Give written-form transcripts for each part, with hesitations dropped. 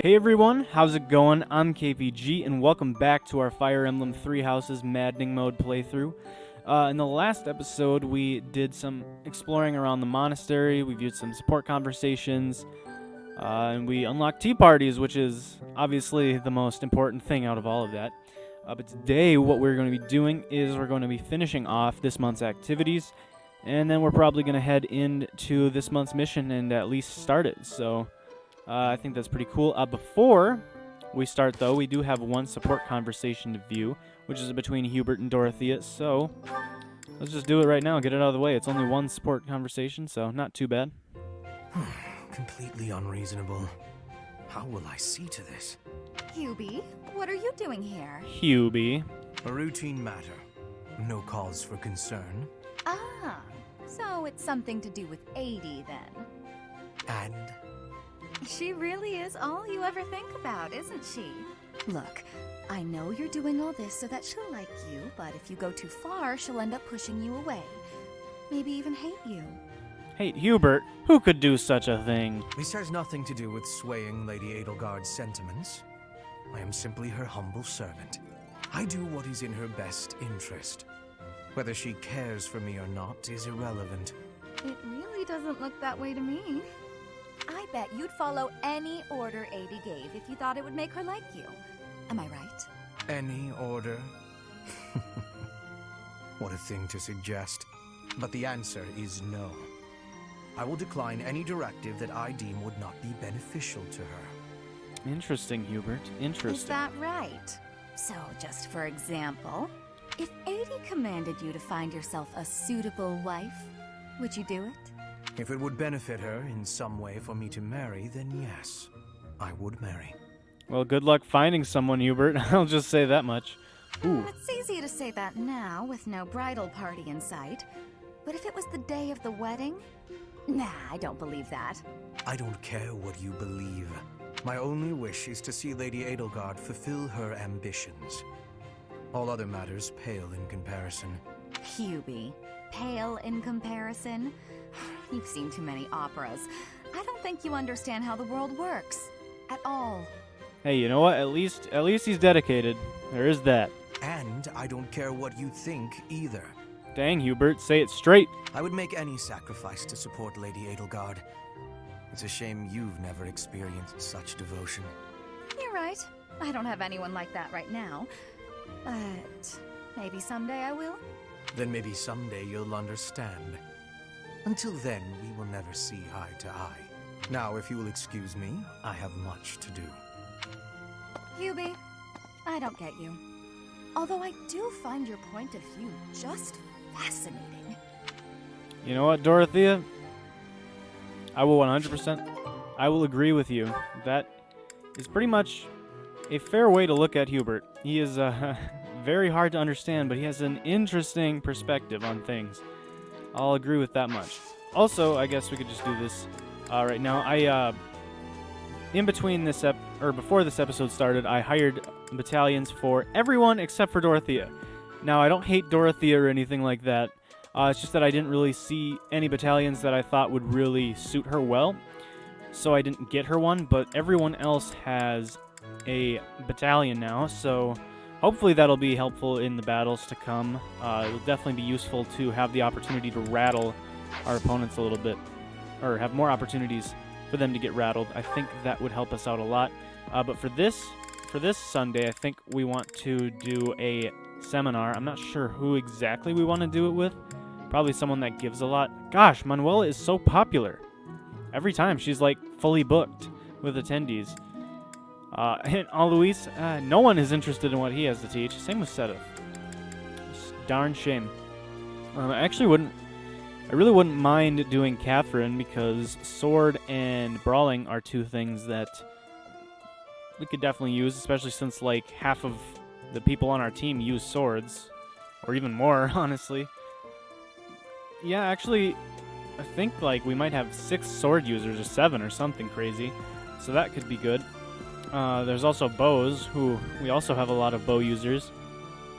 Hey everyone, how's it going? I'm KPG, and welcome back to our Fire Emblem Three Houses Maddening mode playthrough. In the last episode, we did some exploring around the monastery, we viewed some support conversations, and we unlocked tea parties, which is obviously the most important thing out of all of that. But today, what we're going to be doing is we're going to be finishing off this month's activities, and then we're probably going to head into this month's mission and at least start it. So I think that's pretty cool. Before we start, though, we do have one support conversation to view, which is between Hubert and Dorothea. So let's just do it right now, get it out of the way. It's only one support conversation, so not too bad. Completely unreasonable. How will I see to this? Hubie, what are you doing here? Hubie. A routine matter. No cause for concern. Ah, so it's something to do with 80 then. And She really is all you ever think about, isn't she? Look, I know you're doing all this so that she'll like you, but if you go too far, she'll end up pushing you away. Maybe even hate you. Hey, Hubert, who could do such a thing? this has nothing to do with swaying Lady Edelgard's sentiments. I am simply her humble servant. I do what is in her best interest. Whether she cares for me or not is irrelevant. It really doesn't look that way to me. I bet you'd follow any order Adi gave if you thought it would make her like you. Am I right? Any order? What a thing to suggest. But the answer is no. I will decline any directive that I deem would not be beneficial to her. Interesting, Hubert. Interesting. Is that right? So, just for example, if Adi commanded you to find yourself a suitable wife, would you do it? If it would benefit her in some way for me to marry, then yes, I would marry. Well, good luck finding someone, Hubert. I'll just say that much. Ooh. It's easy to say that now, with no bridal party in sight. But if it was the day of the wedding? Nah, I don't believe that. I don't care what you believe. My only wish is to see Lady Edelgard fulfill her ambitions. All other matters pale in comparison. Hubie, pale in comparison? You've seen too many operas. I don't think you understand how the world works. At all. Hey, you know what? At least he's dedicated. There is that. And I don't care what you think either. Dang, Hubert, say it straight. I would make any sacrifice to support Lady Edelgard. It's a shame you've never experienced such devotion. You're right. I don't have anyone like that right now. But maybe someday I will. Then maybe someday you'll understand. Until then, we will never see eye to eye. Now, if you will excuse me, I have much to do. Hubie, I don't get you. Although I do find your point of view just fascinating. You know what, Dorothea? I will 100%. I will agree with you. That is pretty much a fair way to look at Hubert. He is very hard to understand, but he has an interesting perspective on things. I'll agree with that much. Also, I guess we could just do this right now. In between this before this episode started, I hired battalions for everyone except for Dorothea. Now, I don't hate Dorothea or anything like that. It's just that I didn't really see any battalions that I thought would really suit her well, so I didn't get her one, but everyone else has a battalion now, so hopefully that'll be helpful in the battles to come. It'll definitely be useful to have the opportunity to rattle our opponents a little bit, or have more opportunities for them to get rattled. I think that would help us out a lot. But for this Sunday, I think we want to do a seminar. I'm not sure who exactly we want to do it with. Probably someone that gives a lot. Gosh, Manuela is so popular. Every time she's like fully booked with attendees. And Alois, no one is interested in what he has to teach. Same with Sedith. Darn shame. I really wouldn't mind doing Catherine, because sword and brawling are two things that we could definitely use, especially since like half of the people on our team use swords, or even more, honestly. Yeah, actually, I think like we might have 6 sword users or 7 or something crazy, so that could be good. There's also bows, who we also have a lot of bow users.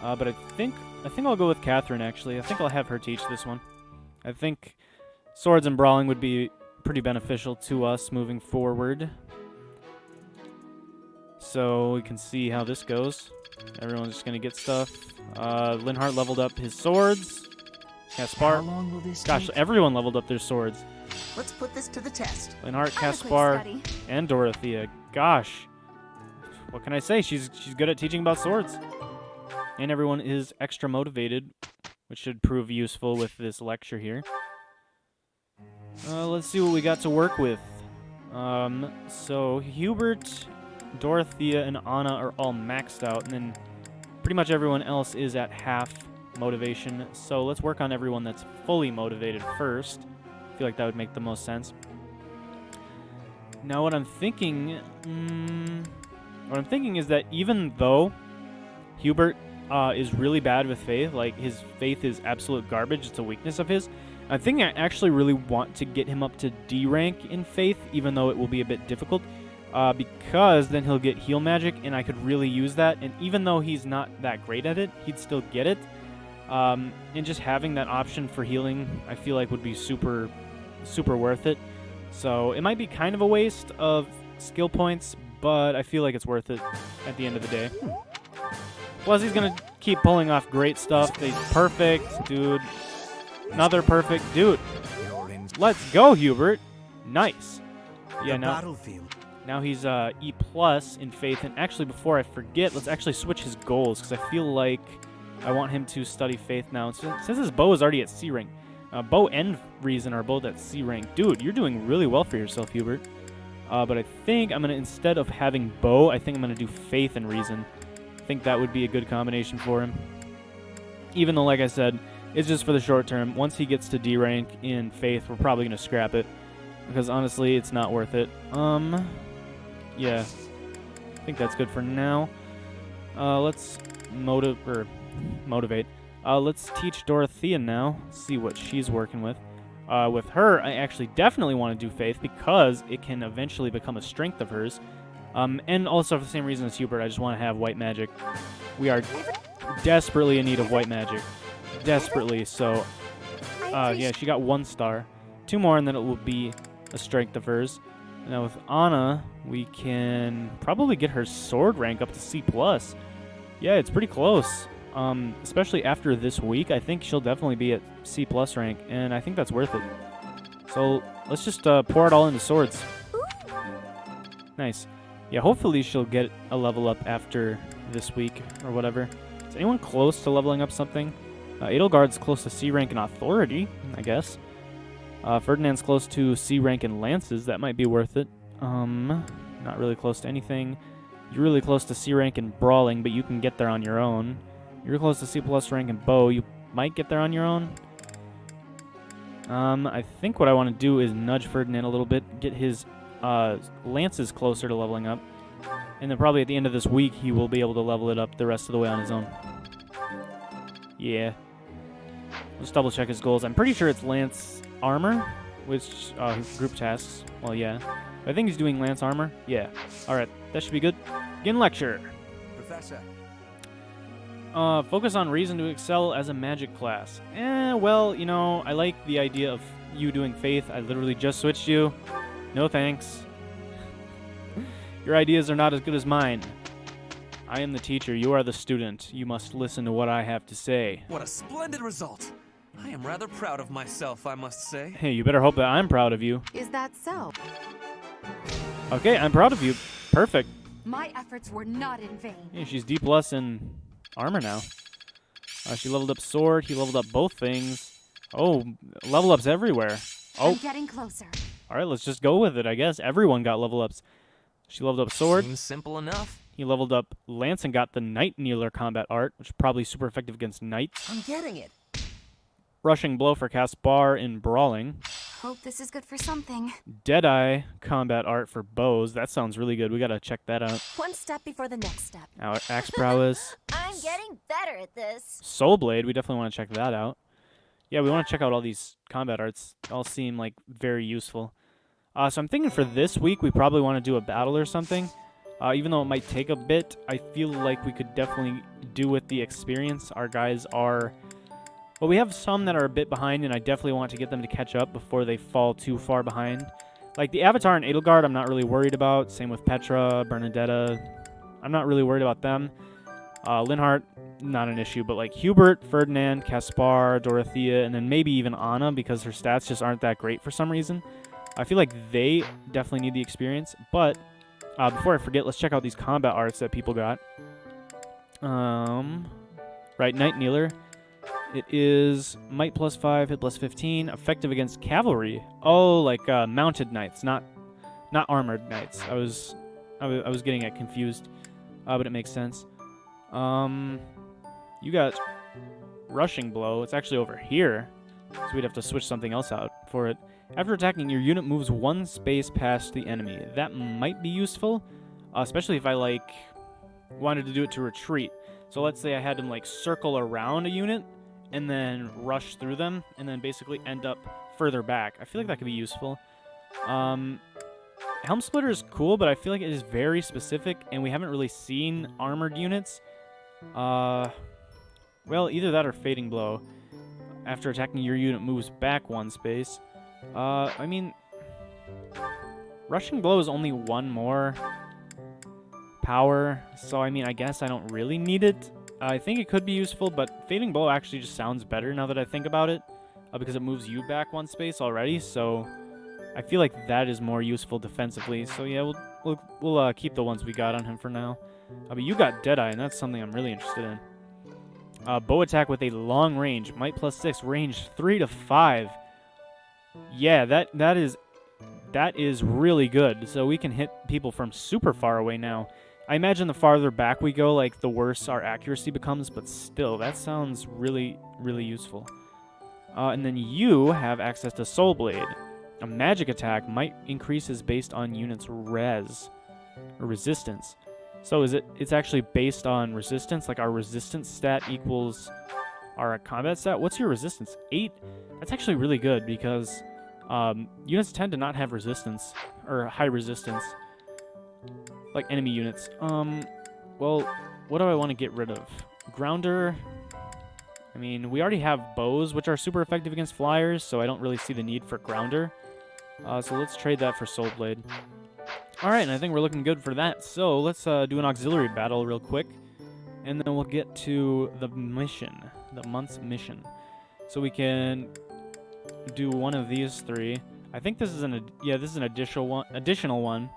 But I think I'll go with Catherine, actually. I think I'll have her teach this one. I think swords and brawling would be pretty beneficial to us moving forward. so we can see how this goes. Everyone's just gonna get stuff. Linhardt leveled up his swords. Caspar. How long will this Gosh, take? everyone leveled up their swords. Let's put this to the test. Linhardt, I'm a quick Caspar, study. and Dorothea. Gosh. What can I say? She's good at teaching about swords. And everyone is extra motivated, which should prove useful with this lecture here. Let's see what we got to work with. So Hubert, Dorothea, and Anna are all maxed out, and then pretty much everyone else is at half motivation. So let's work on everyone that's fully motivated first. I feel like that would make the most sense. Now what I'm thinking is that even though Hubert is really bad with faith, like his faith is absolute garbage, it's a weakness of his, I think I actually really want to get him up to D rank in faith, even though it will be a bit difficult, because then he'll get heal magic, and I could really use that, and even though he's not that great at it, he'd still get it, and just having that option for healing, I feel like would be super, super worth it. So it might be kind of a waste of skill points, but I feel like it's worth it at the end of the day. Plus, he's going to keep pulling off great stuff. He's perfect, dude. Another perfect dude. Let's go, Hubert. Nice. Yeah, now he's E+ in faith. And actually, before I forget, let's actually switch his goals, because I feel like I want him to study faith now. Since his bow is already at C rank, bow and reason are both at C rank. Dude, you're doing really well for yourself, Hubert. But I think I'm going to, instead of having bow, I think I'm going to do faith and reason. I think that would be a good combination for him. Even though, like I said, it's just for the short term. Once he gets to D rank in faith, we're probably going to scrap it. Because honestly, it's not worth it. Yeah. I think that's good for now. Let's motivate. Let's teach Dorothea now. See what she's working with. With her, I actually definitely want to do faith because it can eventually become a strength of hers. And also for the same reason as Hubert, I just want to have white magic. We are desperately in need of white magic. Desperately, so yeah, she got 1 star. 2 more and then it will be a strength of hers. Now with Anna, we can probably get her sword rank up to C+. Yeah, it's pretty close. Especially after this week, I think she'll definitely be at C+ rank, and I think that's worth it. So let's just pour it all into swords. Nice. Yeah, hopefully she'll get a level up after this week or whatever. Is anyone close to leveling up something? Edelgard's close to C rank in authority, I guess. Ferdinand's close to C rank in lances. That might be worth it. Not really close to anything. You're really close to C rank in brawling, but you can get there on your own. You're close to C+ rank in bow. You might get there on your own. I think what I want to do is nudge Ferdinand a little bit, get his lances closer to leveling up, and then probably at the end of this week he will be able to level it up the rest of the way on his own. Yeah. Let's double check his goals. I'm pretty sure it's lance armor, which group tasks. Well, yeah. I think he's doing lance armor. Yeah. All right, that should be good. Begin lecture. Professor. Focus on reason to excel as a magic class. Well, you know, I like the idea of you doing faith. I literally just switched you. No thanks. Your ideas are not as good as mine. I am the teacher. You are the student. You must listen to what I have to say. What a splendid result. I am rather proud of myself, I must say. Hey, you better hope that I'm proud of you. Is that so? Okay, I'm proud of you. Perfect. My efforts were not in vain. Yeah, she's D+ in armor now. She leveled up sword. He leveled up both things. Oh, level ups everywhere. I'm getting closer. All right, let's just go with it, I guess. Everyone got level ups. She leveled up sword. Seems simple enough. He leveled up lance and got the Knight Kneeler combat art, which is probably super effective against knights. I'm getting it. Rushing blow for Caspar in brawling. Hope this is good for something. Deadeye combat art for bows. That sounds really good. We gotta check that out. One step before the next step. Now, axe prowess. I'm getting better at this. Soul blade. We definitely want to check that out. Yeah, we want to check out all these combat arts. All seem like very useful. So I'm thinking for this week we probably want to do a battle or something. Even though it might take a bit, I feel like we could definitely do with the experience. Our guys are... Well, we have some that are a bit behind, and I definitely want to get them to catch up before they fall too far behind. Like the Avatar and Edelgard, I'm not really worried about. Same with Petra, Bernadetta. I'm not really worried about them. Linhardt, not an issue, but like Hubert, Ferdinand, Caspar, Dorothea, and then maybe even Anna, because her stats just aren't that great for some reason. I feel like they definitely need the experience, but before I forget, let's check out these combat arts that people got. Right, Knight Kneeler. It is might +5, hit +15, effective against cavalry. Oh, like mounted knights, not armored knights. I was getting it confused, but it makes sense. You got rushing blow. It's actually over here, so we'd have to switch something else out for it. After attacking, your unit moves 1 space past the enemy. That might be useful, especially if I like wanted to do it to retreat. So let's say I had them like circle around a unit and then rush through them and then basically end up further back. I feel like that could be useful. Helm Splitter is cool, but I feel like it is very specific, and we haven't really seen armored units. Well, either that or Fading Blow. After attacking, your unit moves back 1 space. I mean, Rushing Blow is only 1 more power, so I mean, I guess I don't really need it. I think it could be useful, but Fading Blow actually just sounds better now that I think about it, because it moves you back 1 space already, so I feel like that is more useful defensively. So yeah, we'll keep the ones we got on him for now. But you got Deadeye, and that's something I'm really interested in. Bow attack with a long range, might +6, range 3 to 5. Yeah, that is really good. So we can hit people from super far away now. I imagine the farther back we go, like the worse our accuracy becomes, but still, that sounds really, really useful. And then you have access to Soul Blade. A magic attack might increases based on units' res or resistance. So it's actually based on resistance, like our resistance stat equals our combat stat. What's your resistance? 8? That's actually really good because units tend to not have resistance or high resistance, like enemy units. Well, what do I want to get rid of? Grounder. I mean, we already have bows, which are super effective against flyers, so I don't really see the need for Grounder. So let's trade that for Soul Blade. Alright, and I think we're looking good for that. So let's do an auxiliary battle real quick, and then we'll get to the mission, the month's mission. So we can do one of these 3. I think this is this is an additional one.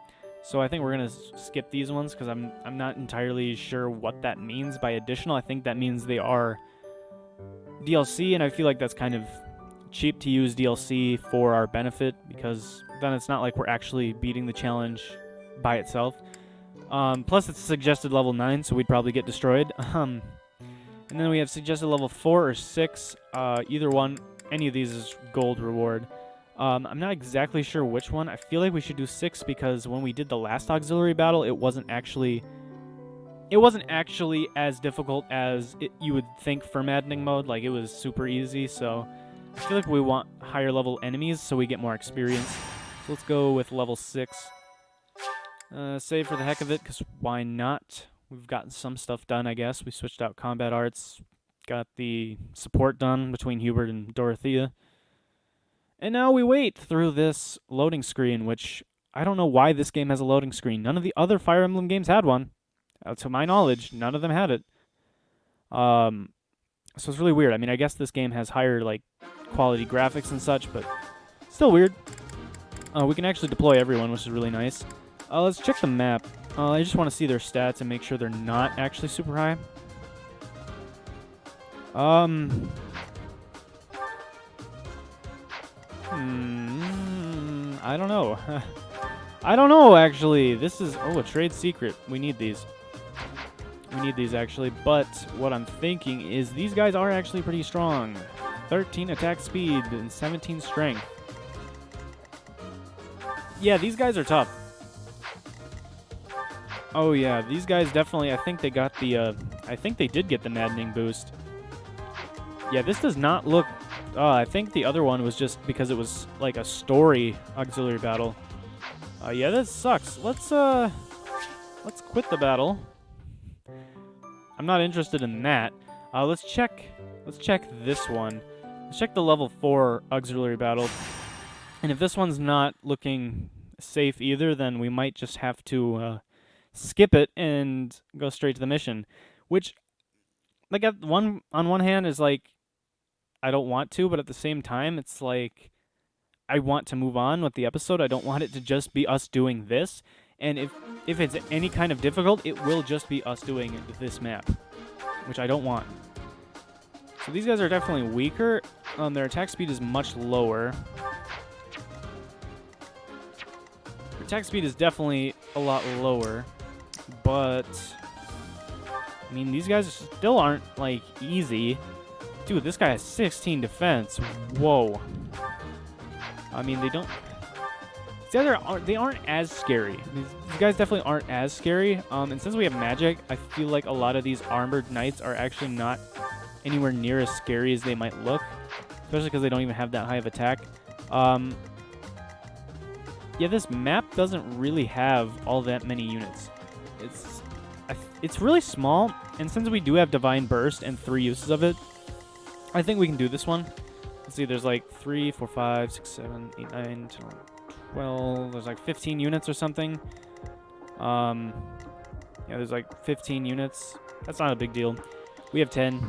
So I think we're gonna skip these ones because I'm not entirely sure what that means by additional. I think that means they are DLC, and I feel like that's kind of cheap to use DLC for our benefit, because then it's not like we're actually beating the challenge by itself. Plus it's suggested level 9, so we'd probably get destroyed. And then we have suggested level 4 or 6. Either one, any of these is gold reward. I'm not exactly sure which one. I feel like we should do 6 because when we did the last auxiliary battle, it wasn't actually as difficult as you would think for Maddening mode. Like, it was super easy, so I feel like we want higher level enemies so we get more experience. So let's go with level 6. Save for the heck of it, because why not? We've gotten some stuff done, I guess. We switched out combat arts, got the support done between Hubert and Dorothea. And now we wait through this loading screen, which I don't know why this game has a loading screen. None of the other Fire Emblem games had one. To my knowledge, none of them had it. So it's really weird. I mean, I guess this game has higher like quality graphics and such, but still weird. We can actually deploy everyone, which is really nice. Let's check the map. I just want to see their stats and make sure they're not actually super high. I don't know. I don't know, actually. This is... Oh, a trade secret. We need these. We need these, actually. But what I'm thinking is these guys are actually pretty strong. 13 attack speed and 17 strength. Yeah, these guys are tough. Oh, yeah. These guys definitely... I think they got the... I think they did get the Maddening boost. Yeah, this does not look... I think the other one was just because it was like a story auxiliary battle. Yeah, this sucks. Let's quit the battle. I'm not interested in that. Let's check this one. Let's check the level 4 auxiliary battle. And if this one's not looking safe either, then we might just have to skip it and go straight to the mission, which, like, on one hand is like, I don't want to, but at the same time, it's like, I want to move on with the episode. I don't want it to just be us doing this. And if it's any kind of difficult, it will just be us doing this map, which I don't want. So these guys are definitely weaker. Their attack speed is much lower. Their attack speed is definitely a lot lower, but I mean, these guys still aren't like easy. Dude, this guy has 16 defense. Whoa. I mean, they aren't as scary. These guys definitely aren't as scary. And since we have magic, I feel like a lot of these armored knights are actually not anywhere near as scary as they might look, especially because they don't even have that high of attack. Yeah, this map doesn't really have all that many units. It's really small, and since we do have Divine Burst and 3 uses of it, I think we can do this one. Let's see, there's like 3, 4, 5, 6, 7, 8, 9, 10, 12, there's like 15 units or something. Yeah, there's like 15 units. That's not a big deal. We have 10.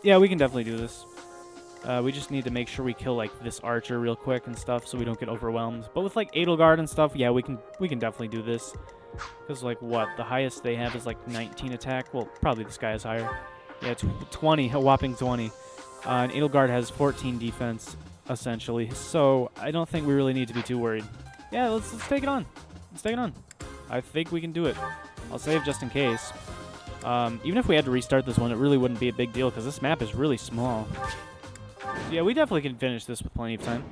Yeah, we can definitely do this. We just need to make sure we kill like this archer real quick and stuff so we don't get overwhelmed. But with like Edelgard and stuff, yeah, we can definitely do this. Because like what? The highest they have is like 19 attack. Well, probably this guy is higher. Yeah, it's 20, a whopping 20. And Edelgard has 14 defense, essentially. So I don't think we really need to be too worried. Yeah, let's take it on. Let's take it on. I think we can do it. I'll save just in case. Even if we had to restart this one, it really wouldn't be a big deal because this map is really small. Yeah, we definitely can finish this with plenty of time.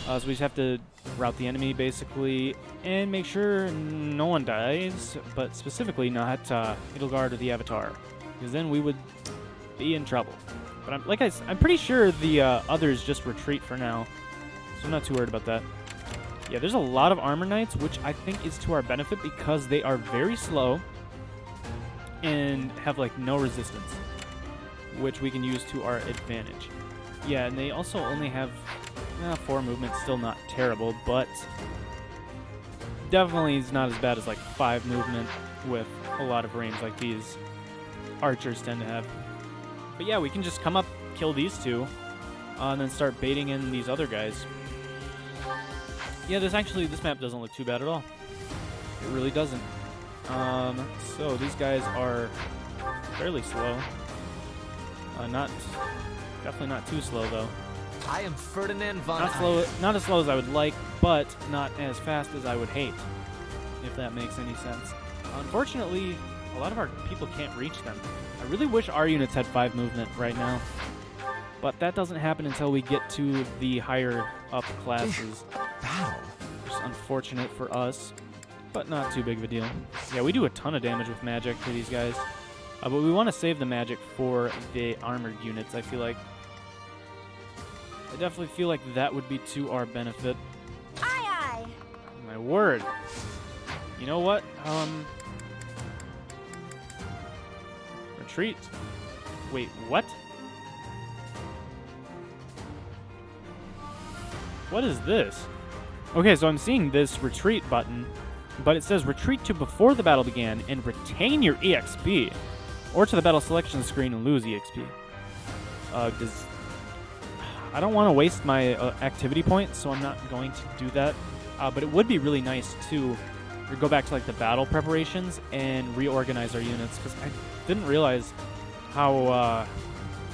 So we just have to rout the enemy, basically, and make sure no one dies, but specifically not Edelgard or the Avatar, because then we would be in trouble. But I'm pretty sure the others just retreat for now, so I'm not too worried about that. Yeah, there's a lot of armor knights, which I think is to our benefit because they are very slow and have like no resistance, which we can use to our advantage. Yeah, and they also only have 4 movement, still not terrible, but definitely is not as bad as like 5 movement with a lot of range like these archers tend to have. But yeah, we can just come up, kill these two, and then start baiting in these other guys. Yeah, this map doesn't look too bad at all. It really doesn't. So these guys are fairly slow. Definitely not too slow though. I am Ferdinand von Not as slow as I would like, but not as fast as I would hate, if that makes any sense. Unfortunately, a lot of our people can't reach them. I really wish our units had 5 movement right now, but that doesn't happen until we get to the higher up classes. Which is unfortunate for us, but not too big of a deal. Yeah, we do a ton of damage with magic to these guys, but we want to save the magic for the armored units, I feel like. I definitely feel like that would be to our benefit. Aye, aye. My word. You know what? Retreat. Wait, what? What is this? Okay, so I'm seeing this retreat button, but it says retreat to before the battle began and retain your EXP, or to the battle selection screen and lose EXP. I don't want to waste my activity points, so I'm not going to do that. But it would be really nice to go back to like the battle preparations and reorganize our units, because I didn't realize how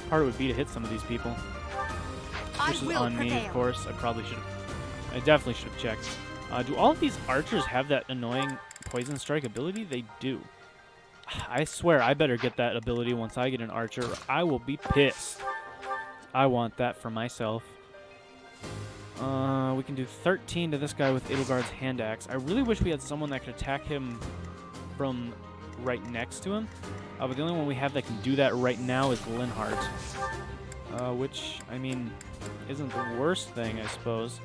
hard it would be to hit some of these people. Which is on me, of course. I definitely should have checked. Do all of these archers have that annoying poison strike ability? They do. I swear I better get that ability once I get an archer, or I will be pissed. I want that for myself. We can do 13 to this guy with Edelgard's hand axe. I really wish we had someone that could attack him from right next to him. But the only one we have that can do that right now is Linhardt. Which, I mean, isn't the worst thing, I suppose.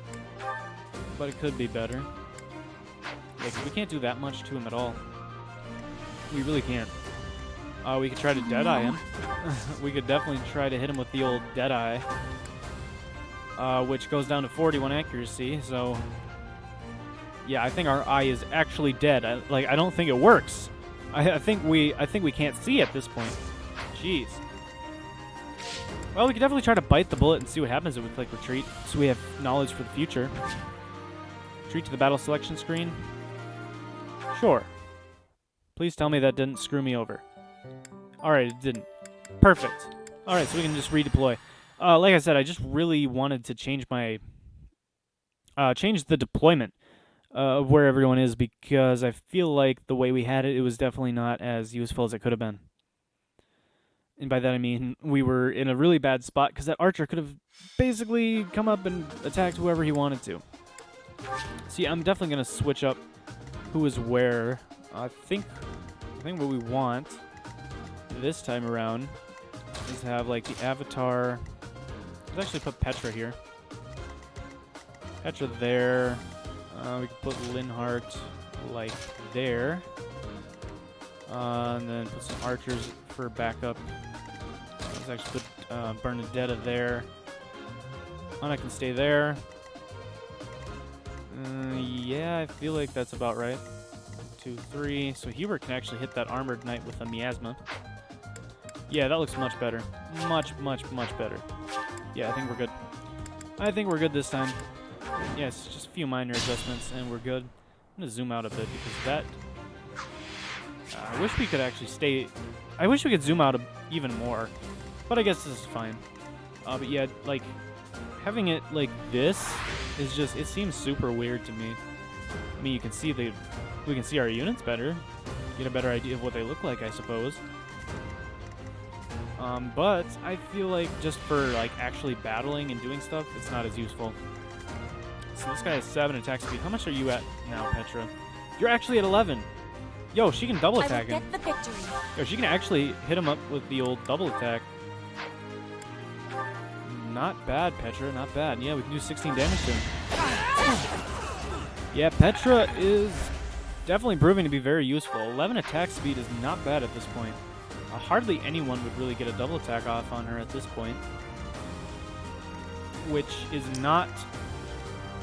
But it could be better. Yeah, 'cause we can't do that much to him at all. We really can't. We could try to Deadeye him. We could definitely try to hit him with the old Deadeye. Which goes down to 41 accuracy, so Yeah, I think our eye is actually dead. I don't think it works. I think we can't see at this point. Jeez. Well, we could definitely try to bite the bullet and see what happens if we click retreat, so we have knowledge for the future. Retreat to the battle selection screen. Sure. Please tell me that didn't screw me over. Alright, it didn't. Perfect. Alright, so we can just redeploy. Like I said, I just really wanted to change my... change the deployment of where everyone is, because I feel like the way we had it, it was definitely not as useful as it could have been. And by that I mean we were in a really bad spot because that archer could have basically come up and attacked whoever he wanted to. See, I'm definitely going to switch up who is where. I think what we want this time around is to have like the avatar. Let's actually put Petra here. Petra there. We can put Linhart like there. And then put some archers for backup. Let's actually put Bernadetta there. Anna can stay there. Yeah, I feel like that's about right. 2, 3. So Hubert can actually hit that armored knight with a miasma. Yeah, that looks much better. Much better. Yeah, I think we're good. I think we're good this time. Yes, just a few minor adjustments and we're good. I'm going to zoom out a bit because that... I wish we could actually stay... I wish we could zoom out even more. But I guess this is fine. But yeah, like, having it like this is just... It seems super weird to me. I mean, you can see we can see our units better. Get a better idea of what they look like, I suppose. But I feel like just for like actually battling and doing stuff, it's not as useful. So this guy has 7 attack speed. How much are you at now, Petra? You're actually at 11. Yo, she can double attack him. Get the victory. Yo, she can actually hit him up with the old double attack. Not bad, Petra. Not bad. Yeah, we can do 16 damage to him. Yeah, Petra is definitely proving to be very useful. 11 attack speed is not bad at this point. Hardly anyone would really get a double attack off on her at this point, which is not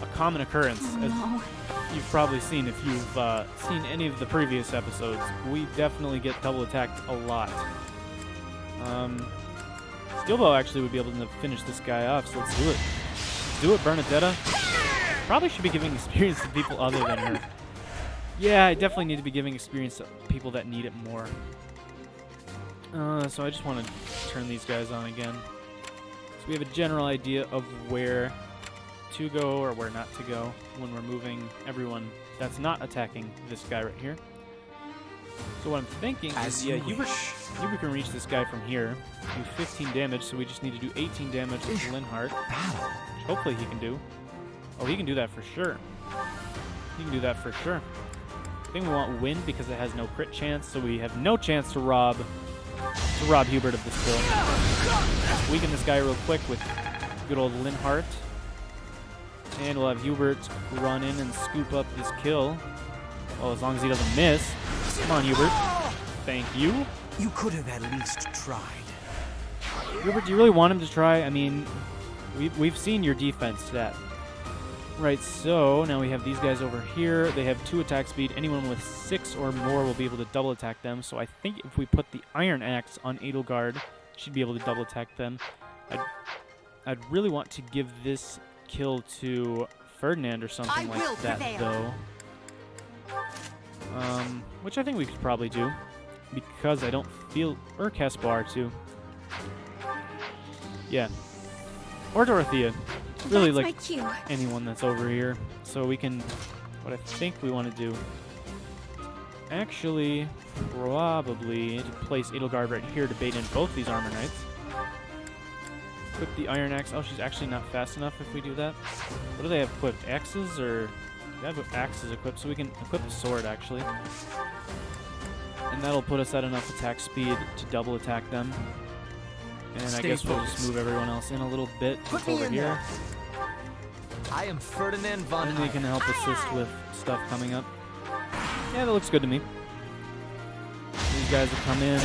a common occurrence, as you've probably seen if you've seen any of the previous episodes. We definitely get double attacked a lot. Steelbow actually would be able to finish this guy off, so let's do it. Let's do it, Bernadetta. Probably should be giving experience to people other than her. Yeah, I definitely need to be giving experience to people that need it more. So I just want to turn these guys on again. So we have a general idea of where to go or where not to go when we're moving everyone that's not attacking this guy right here. So what I'm thinking is, yeah, Hubert can reach this guy from here, do 15 damage, so we just need to do 18 damage with Linhart, which hopefully he can do. Oh, he can do that for sure. He can do that for sure. I think we want win because it has no crit chance, so we have no chance to rob Hubert of this kill. Weaken this guy real quick with good old Linhart. And we'll have Hubert run in and scoop up this kill. Well, as long as he doesn't miss. Come on, Hubert. Thank you. You could have at least tried. Hubert, do you really want him to try? I mean, we've seen your defense stat. Right, so now we have these guys over here. They have 2 attack speed. Anyone with 6 or more will be able to double attack them. So I think if we put the Iron Axe on Edelgard, she'd be able to double attack them. I'd really want to give this kill to Ferdinand or something like that, though. Which I think we could probably do, because I don't feel... Or Caspar, too. Yeah. Or Dorothea. Really, like, anyone that's over here. So we can... What I think we want to do... Actually, probably to place Edelgard right here to bait in both these armor knights. Equip the Iron Axe. Oh, she's actually not fast enough if we do that. What do they have equipped? Axes or... They have axes equipped, so we can equip the sword, actually. And that'll put us at enough attack speed to double attack them. And I guess we'll just move everyone else in a little bit. It's over here. I am Ferdinand von And they can help assist with stuff coming up. Yeah, that looks good to me. These guys will come in.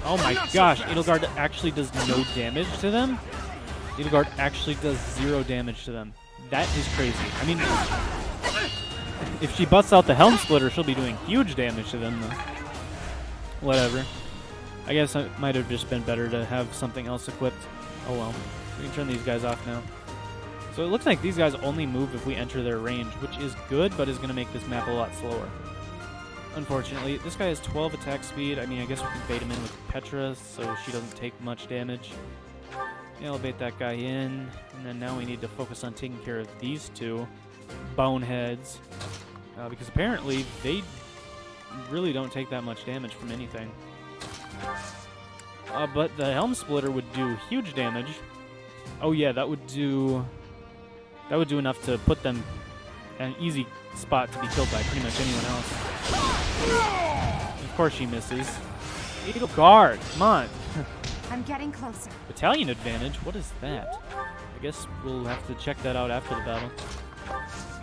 Oh my gosh, Edelgard actually does no damage to them? Edelgard actually does 0 damage to them. That is crazy. I mean, if she busts out the Helm Splitter, she'll be doing huge damage to them, though. Whatever. I guess it might have just been better to have something else equipped. Oh well. We can turn these guys off now. So it looks like these guys only move if we enter their range, which is good, but is going to make this map a lot slower. Unfortunately, this guy has 12 attack speed. I mean, I guess we can bait him in with Petra, so she doesn't take much damage. Yeah, I'll bait that guy in, and then now we need to focus on taking care of these two boneheads, because apparently they really don't take that much damage from anything. But the Helm Splitter would do huge damage. Oh yeah, that would do enough to put them in an easy spot to be killed by pretty much anyone else. Of course she misses. Guard, come on. I'm getting closer. Battalion advantage? What is that? I guess we'll have to check that out after the battle.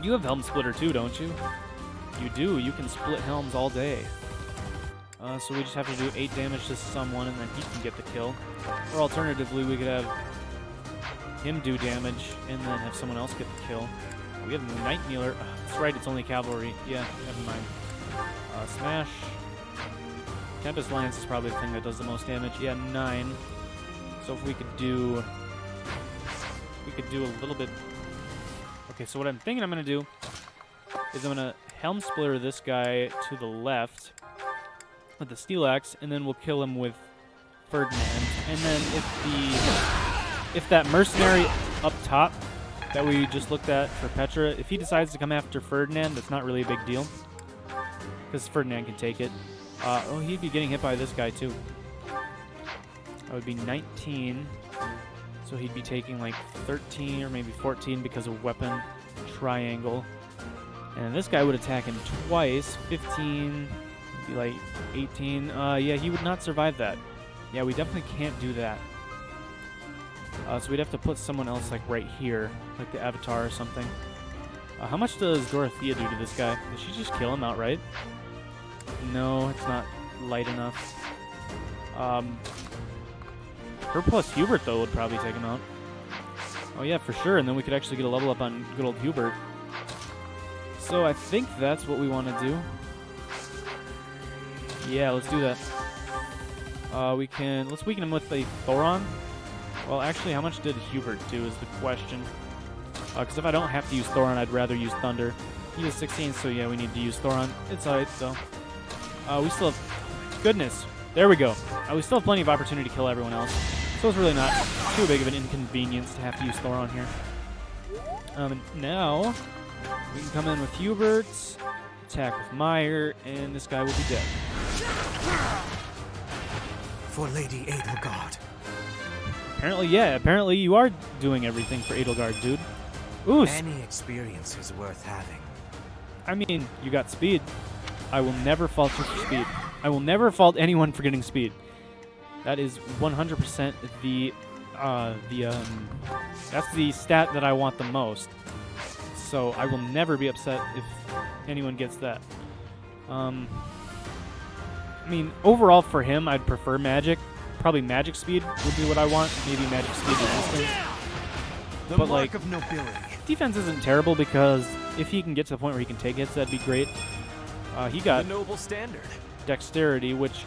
You have Helm Splitter too, don't you? You do. You can split helms all day. So we just have to do 8 damage to someone and then he can get the kill. Or alternatively, we could have him do damage and then have someone else get the kill. We have Night Kneeler. That's right, it's only cavalry. Yeah, never mind. Smash. Tempest Lance is probably the thing that does the most damage. Yeah, 9. So if we could do a little bit. Okay, so what I'm thinking I'm gonna do is I'm gonna Helm Splitter this guy to the left with the Steel Axe, and then we'll kill him with Ferdinand. And then if that mercenary up top that we just looked at for Petra, if he decides to come after Ferdinand, that's not really a big deal, because Ferdinand can take it. Oh, he'd be getting hit by this guy too. That would be 19. So he'd be taking like 13 or maybe 14 because of weapon triangle. And this guy would attack him twice. 15, be like 18. Yeah, he would not survive that. Yeah, we definitely can't do that. So we'd have to put someone else like right here, like the Avatar or something. How much does Dorothea do to this guy? Did she just kill him outright? No, it's not light enough. Her plus Hubert, though, would probably take him out. Oh, yeah, for sure. And then we could actually get a level up on good old Hubert. So I think that's what we want to do. Yeah, let's do that. Let's weaken him with a Thoron. Well, actually, how much did Hubert do is the question. Because if I don't have to use Thoron, I'd rather use Thunder. He is 16, so yeah, we need to use Thoron. It's alright, though. We still have... Goodness. There we go. We still have plenty of opportunity to kill everyone else. So it's really not too big of an inconvenience to have to use Thoron here. And now, we can come in with Hubert, attack with Meyer, and this guy will be dead. For Lady Edelgard. Apparently, yeah. Apparently you are doing everything for Edelgard, dude. Ooh. Any experience is worth having. I mean, you got speed. I will never fault you for speed. I will never fault anyone for getting speed. That is 100% that's the stat that I want the most. So I will never be upset if anyone gets that. I mean, overall for him, I'd prefer magic. Probably magic speed would be what I want. Maybe magic speed resistance. But like, of nobility. Defense isn't terrible because if he can get to the point where he can take hits, that'd be great. He got the noble standard. Dexterity, which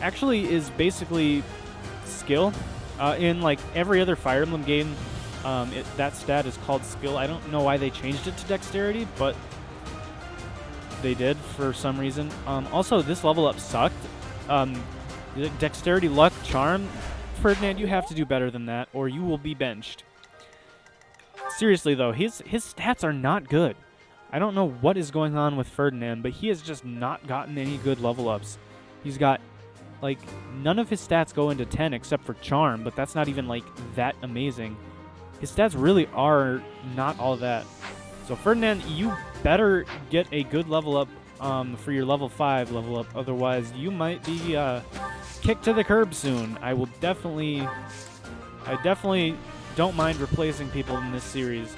actually is basically skill. In like every other Fire Emblem game, that stat is called skill. I don't know why they changed it to Dexterity, but they did for some reason. Also, this level up sucked. Dexterity, Luck, Charm. Ferdinand, you have to do better than that, or you will be benched. Seriously, though, his stats are not good. I don't know what is going on with Ferdinand, but he has just not gotten any good level ups. He's got, like, none of his stats go into 10 except for Charm, but that's not even, like, that amazing. His stats really are not all that. So, Ferdinand, you better get a good level up for your level 5 level up. Otherwise, you might be kicked to the curb soon. I definitely don't mind replacing people in this series.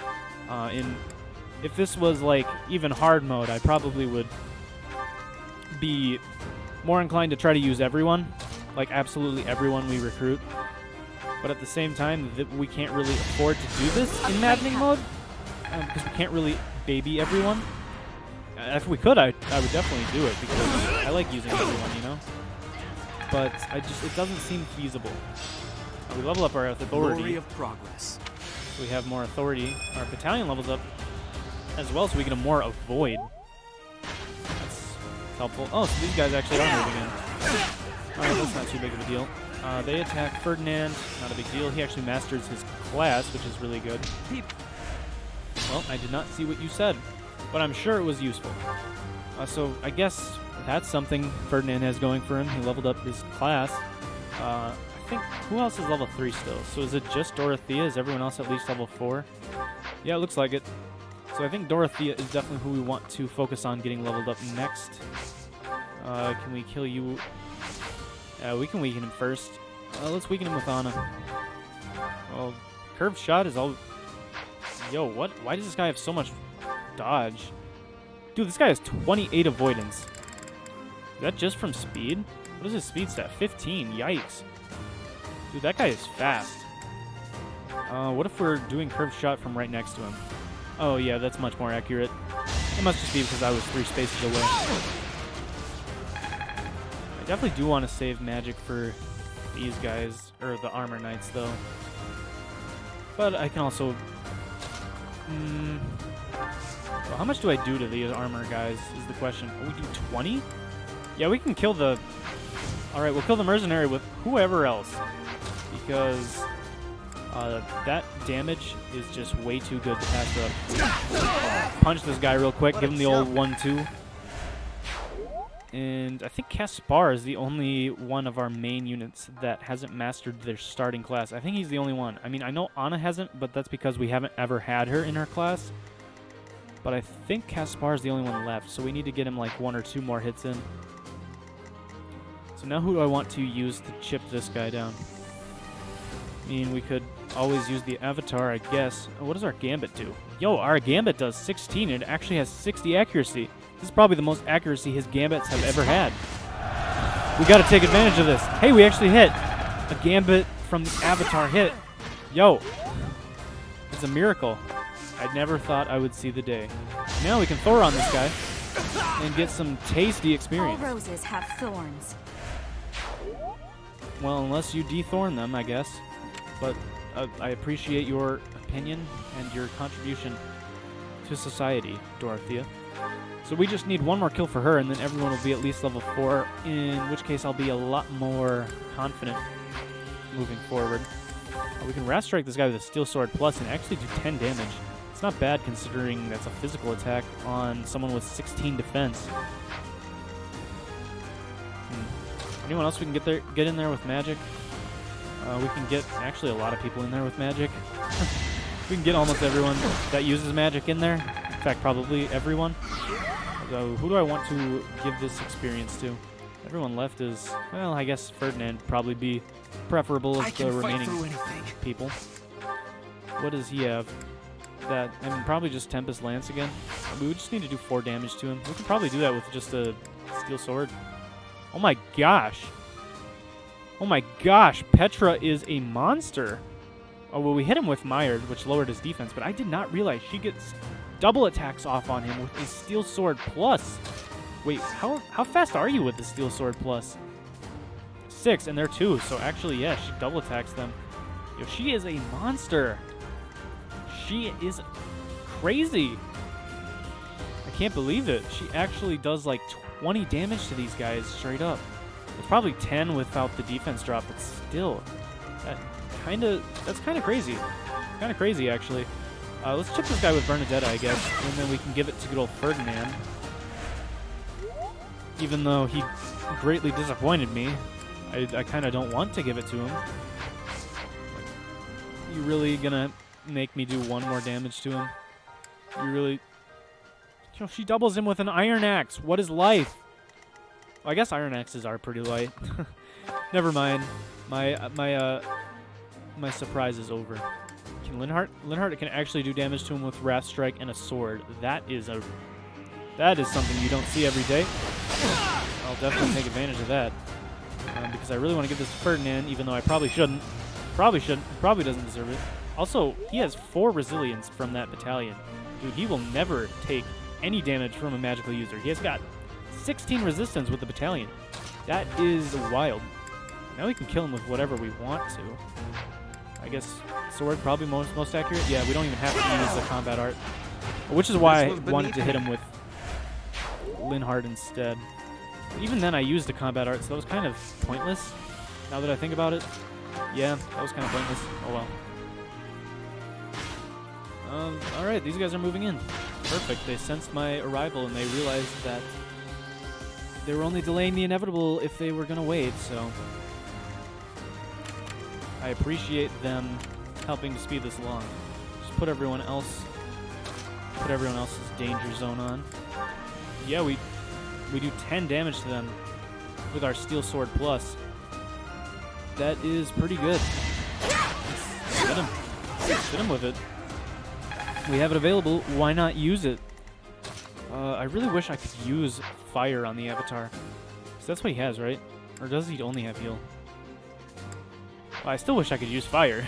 If this was like even hard mode, I probably would be more inclined to try to use everyone, like absolutely everyone we recruit. But at the same time, we can't really afford to do this in Maddening mode because we can't really baby everyone. If we could, I would definitely do it because I like using everyone, you know? But it doesn't seem feasible. We level up our authority. Glory of progress. So we have more authority. Our battalion levels up as well, so we get a more avoid. That's helpful. Oh, so these guys actually are moving in. Alright, that's not too big of a deal. They attack Ferdinand. Not a big deal. He actually masters his class, which is really good. Well, I did not see what you said, but I'm sure it was useful. So I guess that's something Ferdinand has going for him. He leveled up his class. I think, who else is level 3 still? So is it just Dorothea? Is everyone else at least level 4? Yeah, it looks like it. So I think Dorothea is definitely who we want to focus on getting leveled up next. Can we kill you? We can weaken him first. Let's weaken him with Anna. Well, curved shot is all... Yo, what? Why does this guy have so much dodge? Dude, this guy has 28 avoidance. Is that just from speed? What is his speed stat? 15. Yikes. Dude, that guy is fast. What if we're doing curved shot from right next to him? Oh, yeah, that's much more accurate. It must just be because I was 3 spaces away. I definitely do want to save magic for these guys, or the armor knights, though. But I can also... Well, how much do I do to these armor guys is the question. Oh, we do 20? Yeah, we can kill the... Alright, we'll kill the mercenary with whoever else. Because that damage is just way too good to pass up. Punch this guy real quick, give him the old 1-2. And I think Caspar is the only one of our main units that hasn't mastered their starting class. I think he's the only one. I mean, I know Anna hasn't, but that's because we haven't ever had her in our class. But I think Caspar is the only one left, so we need to get him like 1 or 2 more hits in. So now who do I want to use to chip this guy down? I mean, we could always use the Avatar, I guess. Oh, what does our Gambit do? Yo, our Gambit does 16. It actually has 60 accuracy. This is probably the most accuracy his Gambits have ever had. We got to take advantage of this. Hey, we actually hit. A Gambit from the Avatar hit. Yo. It's a miracle. I never thought I would see the day. Now we can Thor on this guy and get some tasty experience. All roses have thorns. Well, unless you de-thorn them, I guess. But I appreciate your opinion and your contribution to society, Dorothea. So we just need 1 more kill for her, and then everyone will be at least level 4, in which case I'll be a lot more confident moving forward. We can Wrath Strike this guy with a Steel Sword Plus and actually do 10 damage. It's not bad considering that's a physical attack on someone with 16 defense. Anyone else we can get in there with magic? We can get actually a lot of people in there with magic. We can get almost everyone that uses magic in there. In fact, probably everyone. So who do I want to give this experience to? Everyone left is, well, I guess Ferdinand would probably be preferable as the remaining people. What does he have? That, I mean, probably just Tempest Lance again. We would just need to do 4 damage to him. We could probably do that with just a Steel Sword. Oh my gosh. Oh my gosh, Petra is a monster. Oh, well, we hit him with Mired, which lowered his defense, but I did not realize she gets double attacks off on him with a Steel Sword Plus. Wait, how fast are you with the Steel Sword Plus? 6, and they're 2, so actually, yeah, she double attacks them. Yo, she is a monster. She is crazy. I can't believe it. She actually does like 20 damage to these guys straight up. It's probably 10 without the defense drop, but still, that's kind of crazy. Kind of crazy, actually. Let's chip this guy with Bernadetta, I guess, and then we can give it to good old Ferdinand. Even though he greatly disappointed me, I kind of don't want to give it to him. You really gonna make me do 1 more damage to him? You really... You know, she doubles him with an Iron Axe. What is life? Well, I guess Iron Axes are pretty light. Never mind. My surprise is over. Can Linhardt can actually do damage to him with Wrath Strike and a sword. That is something you don't see every day. I'll definitely take advantage of that. Because I really want to give this to Ferdinand, even though I probably shouldn't. Probably doesn't deserve it. Also, he has 4 resilience from that battalion. Dude, he will never take any damage from a magical user. He has got 16 resistance with the battalion. That is wild. Now we can kill him with whatever we want to. I guess sword probably most accurate. Yeah, we don't even have to use the combat art, which is why I wanted to hit him with Linhard instead. But even then, I used the combat art, so that was kind of pointless. Now that I think about it, yeah, that was kind of pointless. Oh well. All right, these guys are moving in. Perfect. They sensed my arrival and they realized that they were only delaying the inevitable if they were gonna wait. So I appreciate them helping to speed this along. Just put everyone else's danger zone on. Yeah, we do 10 damage to them with our Steel Sword Plus. That is pretty good. Hit him. Hit him with it. We have it available. Why not use it? I really wish I could use fire on the Avatar. So that's what he has, right? Or does he only have heal? Well, I still wish I could use fire.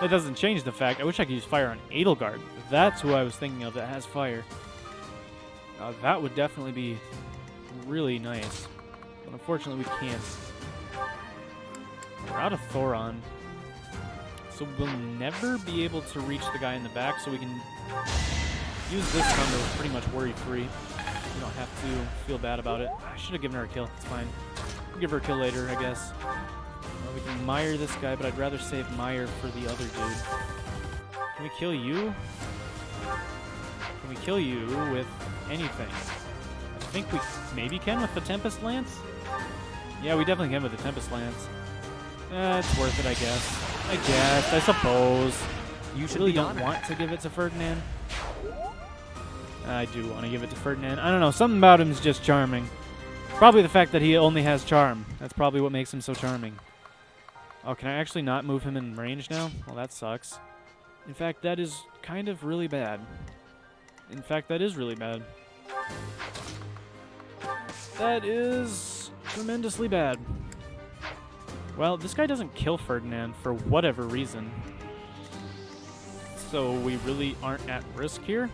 That doesn't change the fact. I wish I could use fire on Edelgard. That's who I was thinking of that has fire. That would definitely be really nice. But unfortunately, we can't. We're out of Thoron. So we'll never be able to reach the guy in the back, so we can use this thunder pretty much worry-free. We don't have to feel bad about it. I should have given her a kill. It's fine. We'll give her a kill later, I guess. We can mire this guy, but I'd rather save mire for the other dude. Can we kill you? Can we kill you with anything? I think we maybe can with the Tempest Lance? Yeah, we definitely can with the Tempest Lance. It's worth it, I guess. I suppose. You should really be don't honored. want to give it to Ferdinand. I do want to give it to Ferdinand. I don't know, something about him is just charming. Probably the fact that he only has charm. That's probably what makes him so charming. Oh, can I actually not move him in range now? Well, that sucks. In fact, that is kind of really bad. In fact, that is really bad. That is tremendously bad. Well, this guy doesn't kill Ferdinand for whatever reason. So we really aren't at risk here.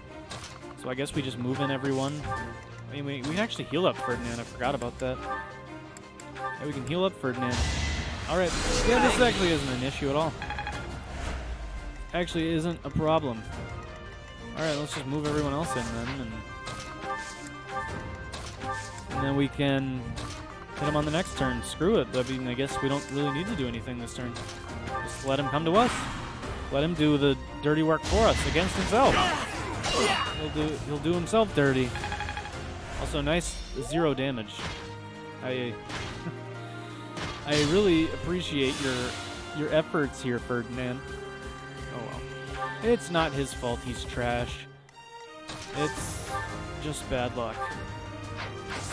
So I guess we just move in everyone. I mean, we can actually heal up Ferdinand. I forgot about that. Yeah, we can heal up Ferdinand. Alright. Yeah, this actually isn't an issue at all. Actually isn't a problem. Alright, let's just move everyone else in then. And then we can hit him on the next turn. Screw it. I mean, I guess we don't really need to do anything this turn. Just let him come to us. Let him do the dirty work for us against himself. He'll do himself dirty. Also, nice 0 damage. I really appreciate your efforts here, Ferdinand. Oh well. It's not his fault he's trash. It's just bad luck.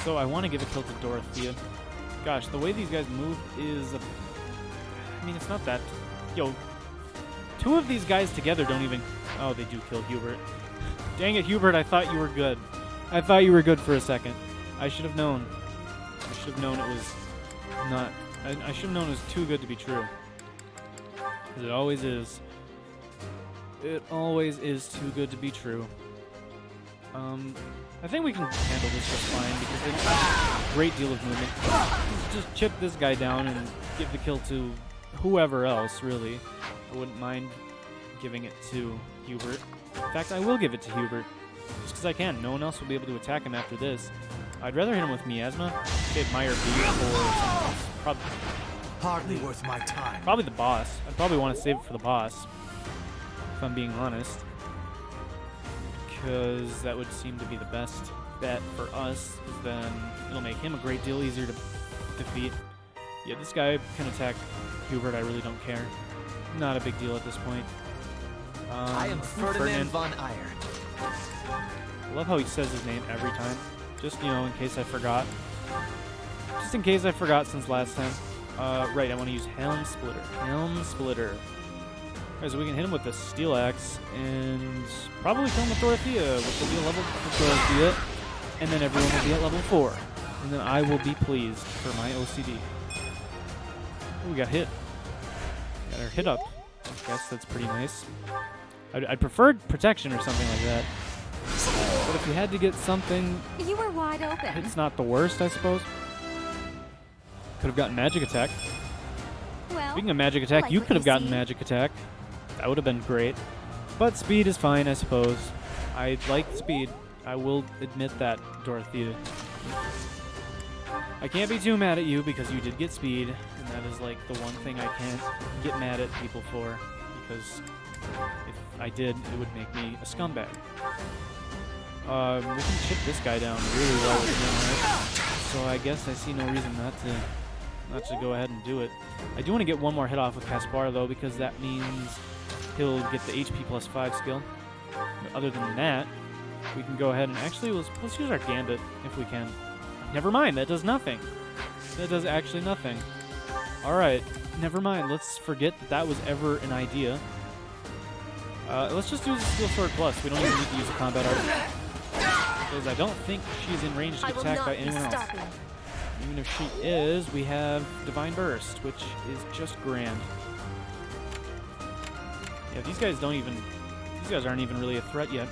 So I want to give a kill to Dorothea. Gosh, the way these guys move is... I mean, it's not that... Yo, 2 of these guys together don't even... Oh, they do kill Hubert. Dang it, Hubert, I thought you were good. I thought you were good for a second. I should have known. I should have known it was not... I should have known it was too good to be true. Because it always is. It always is too good to be true. I think we can handle this just fine because they don't have a great deal of movement. Just chip this guy down and give the kill to whoever else, really. I wouldn't mind giving it to Hubert. In fact, I will give it to Hubert. Just because I can. No one else will be able to attack him after this. I'd rather hit him with Miasma. Save Meyer B for Hardly worth my time. probably the boss. I'd probably want to save it for the boss, if I'm being honest. Because that would seem to be the best bet for us, because then it'll make him a great deal easier to defeat. Yeah, this guy can attack Hubert, I really don't care. Not a big deal at this point. I am Ferdinand von Eyre. I love how he says his name every time. Just, you know, in case I forgot. Just in case I forgot since last time. Right, I want to use Helm Splitter. Helm Splitter. Alright, so we can hit him with the Steel Axe and probably kill him with Dorothea, which will be a level for Dorothea. And then everyone will be at level 4. And then I will be pleased for my OCD. Oh, we got hit. Got our hit up. I guess that's pretty nice. I'd prefer protection or something like that. But if you had to get something, You were wide open. it's not the worst, I suppose. Could have gotten magic attack. Well, Speaking of magic attack, like you what could have you gotten see. magic attack. That would have been great. But speed is fine, I suppose. I like speed. I will admit that, Dorothea. I can't be too mad at you because you did get speed, and that is like the one thing I can't get mad at people for, because if I did, it would make me a scumbag. We can chip this guy down really well with him, right? So I guess I see no reason not to go ahead and do it. I do want to get one more hit off with Caspar though, because that means he'll get the HP plus 5 skill. But other than that, we can go ahead and actually let's use our Gambit if we can. Never mind, that does nothing. That does actually nothing. Alright, never mind. Let's forget that was ever an idea. Let's just use a Steel Sword Plus. We don't even need to use a combat art. Because I don't think she's in range to get attacked by anyone else. Even if she is, we have Divine Burst, which is just grand. Yeah, these guys aren't even really a threat yet.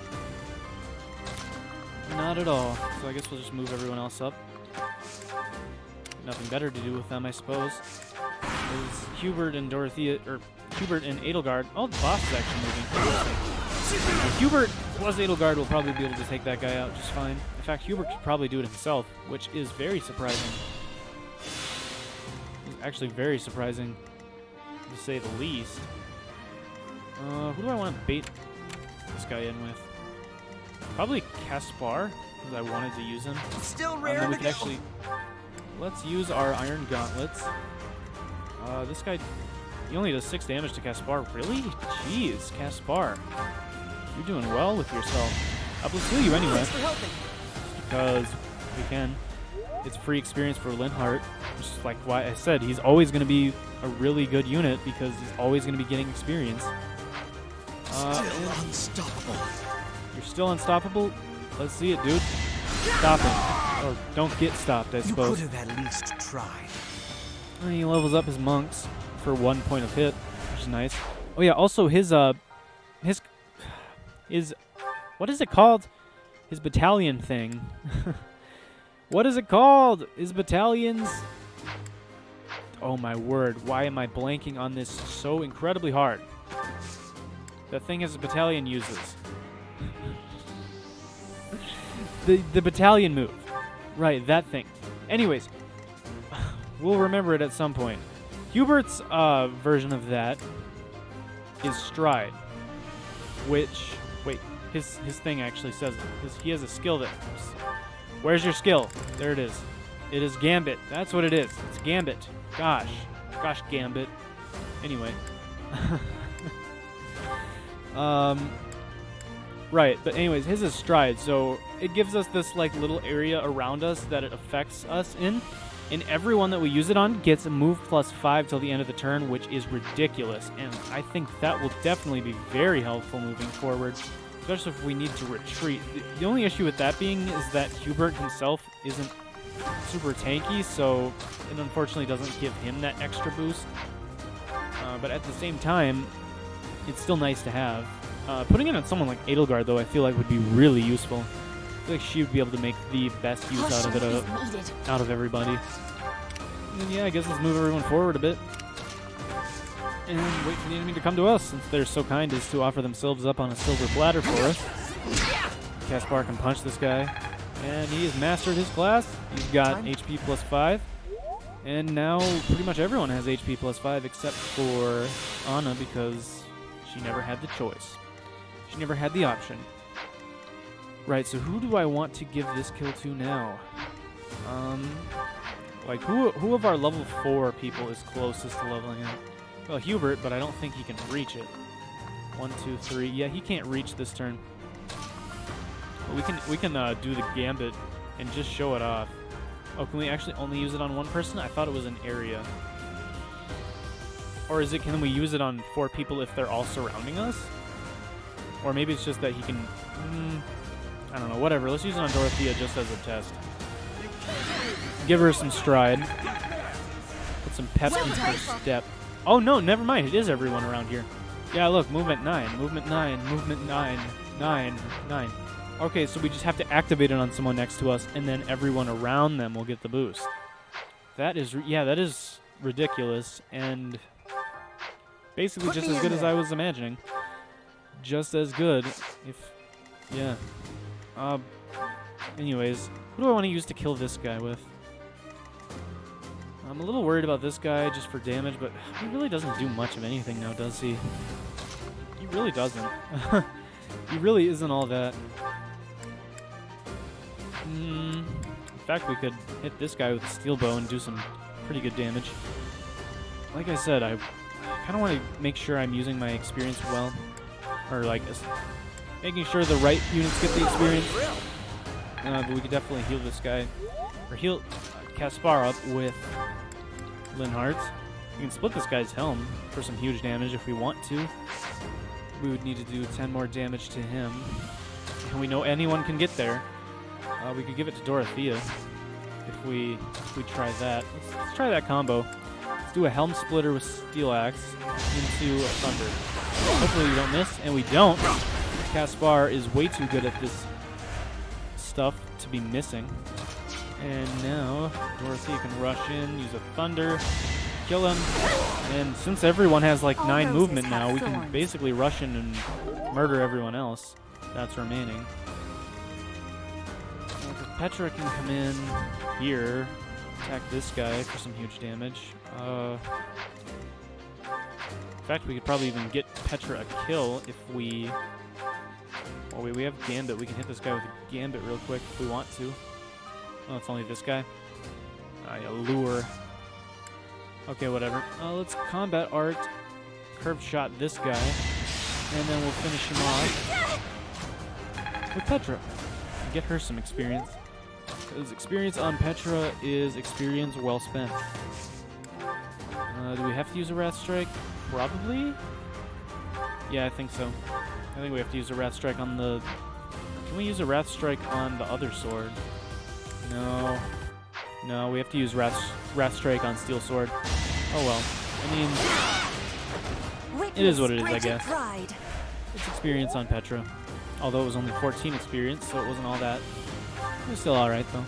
Not at all. So I guess we'll just move everyone else up. Nothing better to do with them, I suppose. Because Hubert and Dorothea, or Hubert and Edelgard. Oh, the boss is actually moving. If Hubert plus Edelgard will probably be able to take that guy out just fine. In fact, Hubert could probably do it himself, which is very surprising. It's actually very surprising, to say the least. Who do I want to bait this guy in with? Probably Caspar, because I wanted to use him. Still Then rare we to can go. actually... Let's use our Iron Gauntlets. This guy... He only does 6 damage to Caspar. Really? Jeez, Caspar. You're doing well with yourself. Let's heal you anyway. Thanks for helping. Because we can. It's free experience for Linhardt. Just like why I said, he's always going to be a really good unit because he's always going to be getting experience. Still unstoppable. You're still unstoppable? Let's see it, dude. Stop it. Or don't get stopped, I You suppose. could have at least tried. He levels up his monks for 1 point of hit, which is nice. Oh yeah, also his what is it called? His battalion thing. What is it called? His battalions. Oh my word, why am I blanking on this so incredibly hard? That thing his battalion uses. The battalion move. Right, that thing. Anyways, we'll remember it at some point. Hubert's version of that is Stride, which, wait, his thing actually says it. He has a skill that, where's your skill? There it is. It is Gambit. That's what it is. It's Gambit. Gosh, Gambit. Anyway. Right, but anyways, his is Stride, so it gives us this like little area around us that it affects us in, and everyone that we use it on gets a move plus 5 till the end of the turn, which is ridiculous, and I think that will definitely be very helpful moving forward, especially if we need to retreat. The only issue with that being is that Hubert himself isn't super tanky, so it unfortunately doesn't give him that extra boost, but at the same time, it's still nice to have. Putting it on someone like Edelgard, though, I feel like would be really useful. I feel like she would be able to make the best use out of it, out of everybody. And yeah, I guess let's move everyone forward a bit. And wait for the enemy to come to us, since they're so kind as to offer themselves up on a silver platter for us. Caspar can punch this guy. And he has mastered his class. He's got HP plus 5. And now pretty much everyone has HP plus 5 except for Anna, because she never had the choice. She never had the option. Right, so who do I want to give this kill to now? Like, who of our level 4 people is closest to leveling up? Well, Hubert, but I don't think he can reach it. 1, 2, 3. Yeah, he can't reach this turn. But we can do the Gambit and just show it off. Oh, can we actually only use it on one person? I thought it was an area. Or is it, can we use it on 4 people if they're all surrounding us? Or maybe it's just that he can... I don't know, whatever. Let's use it on Dorothea just as a test. Give her some stride. Put some pep in her step. Oh no, never mind. It is everyone around here. Yeah, look, movement 9, movement 9, movement 9, 9, 9. Okay, so we just have to activate it on someone next to us, and then everyone around them will get the boost. That is, yeah, that is ridiculous, and basically just as good as I was imagining. Just as good, if, yeah. Anyways, who do I want to use to kill this guy with? I'm a little worried about this guy just for damage, but he really doesn't do much of anything now, does he? He really doesn't. He really isn't all that. In fact, we could hit this guy with a steel bow and do some pretty good damage. Like I said, I kind of want to make sure I'm using my experience well. Or, like, making sure the right units get the experience. But we could definitely heal this guy. Or heal Caspar up with Linhardt. We can split this guy's helm for some huge damage if we want to. We would need to do 10 more damage to him. And we know anyone can get there. We could give it to Dorothea if we try that. Let's try that combo. Let's do a helm splitter with steel axe into a thunder. Hopefully we don't miss, and we don't. Caspar is way too good at this stuff to be missing. And now Dorothea can rush in, use a thunder, kill him. And since everyone has like 9 movement now, we can basically rush in and murder everyone else that's remaining. Petra can come in here, attack this guy for some huge damage. In fact, we could probably even get Petra a kill if we... Oh wait, we have Gambit. We can hit this guy with a Gambit real quick if we want to. Oh, it's only this guy. Yeah, lure. Okay, whatever. Let's combat art. Curved shot this guy. And then we'll finish him off with Petra. Get her some experience. Because experience on Petra is experience well spent. Do we have to use a Wrath Strike? Probably? Yeah, I think so. I think we have to use a Wrath Strike on the... Can we use a Wrath Strike on the other sword? No. No, we have to use Wrath Strike on Steel Sword. Oh well. I mean, it is what it is, I guess. It's experience on Petra. Although it was only 14 experience, so it wasn't all that. It was still alright, though.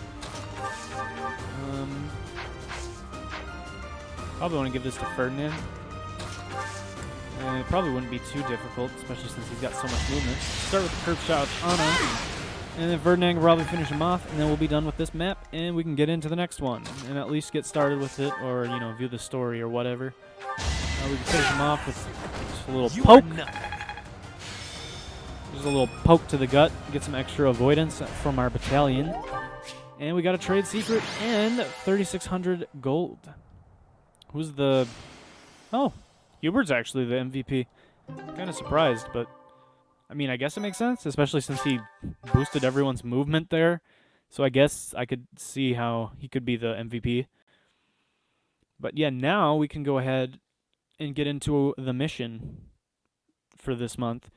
Probably want to give this to Ferdinand. And it probably wouldn't be too difficult, especially since he's got so much movement. Start with the curved shot with Anna. And then Ferdinand can probably finish him off, and then we'll be done with this map, and we can get into the next one. And at least get started with it, or, you know, view the story or whatever. We can finish him off with just a little poke. Just a little poke to the gut, get some extra avoidance from our battalion. And we got a trade secret and 3,600 gold. Who's the... Oh, Hubert's actually the MVP. Kind of surprised, but... I mean, I guess it makes sense, especially since he boosted everyone's movement there. So I guess I could see how he could be the MVP. But yeah, now we can go ahead and get into the mission for this month.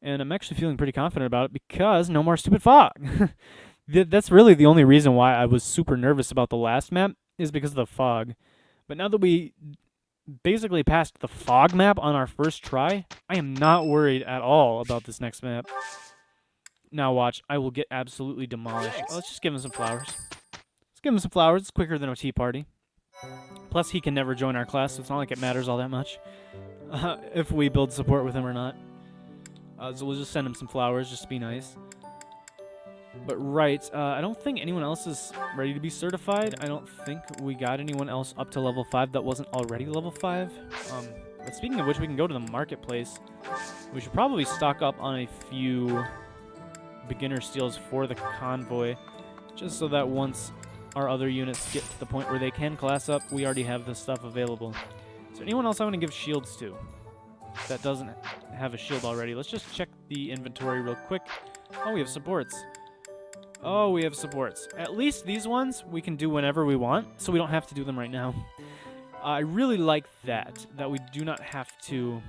And I'm actually feeling pretty confident about it because no more stupid fog. That's really the only reason why I was super nervous about the last map is because of the fog. But now that we basically passed the fog map on our first try, I am not worried at all about this next map. Now watch, I will get absolutely demolished. Oh, let's just give him some flowers. Let's give him some flowers. It's quicker than a tea party. Plus, he can never join our class, so it's not like it matters all that much if we build support with him or not. So we'll just send him some flowers, just to be nice. But right, I don't think anyone else is ready to be certified. I don't think we got anyone else up to level 5 that wasn't already level 5. But speaking of which, we can go to the marketplace. We should probably stock up on a few beginner steals for the convoy, just so that once our other units get to the point where they can class up, we already have this stuff available. Is there anyone else I want to give shields to that doesn't have a shield already? Let's just check the inventory real quick. Oh, we have supports. Oh, we have supports. At least these ones we can do whenever we want, so we don't have to do them right now. I really like that we do not have to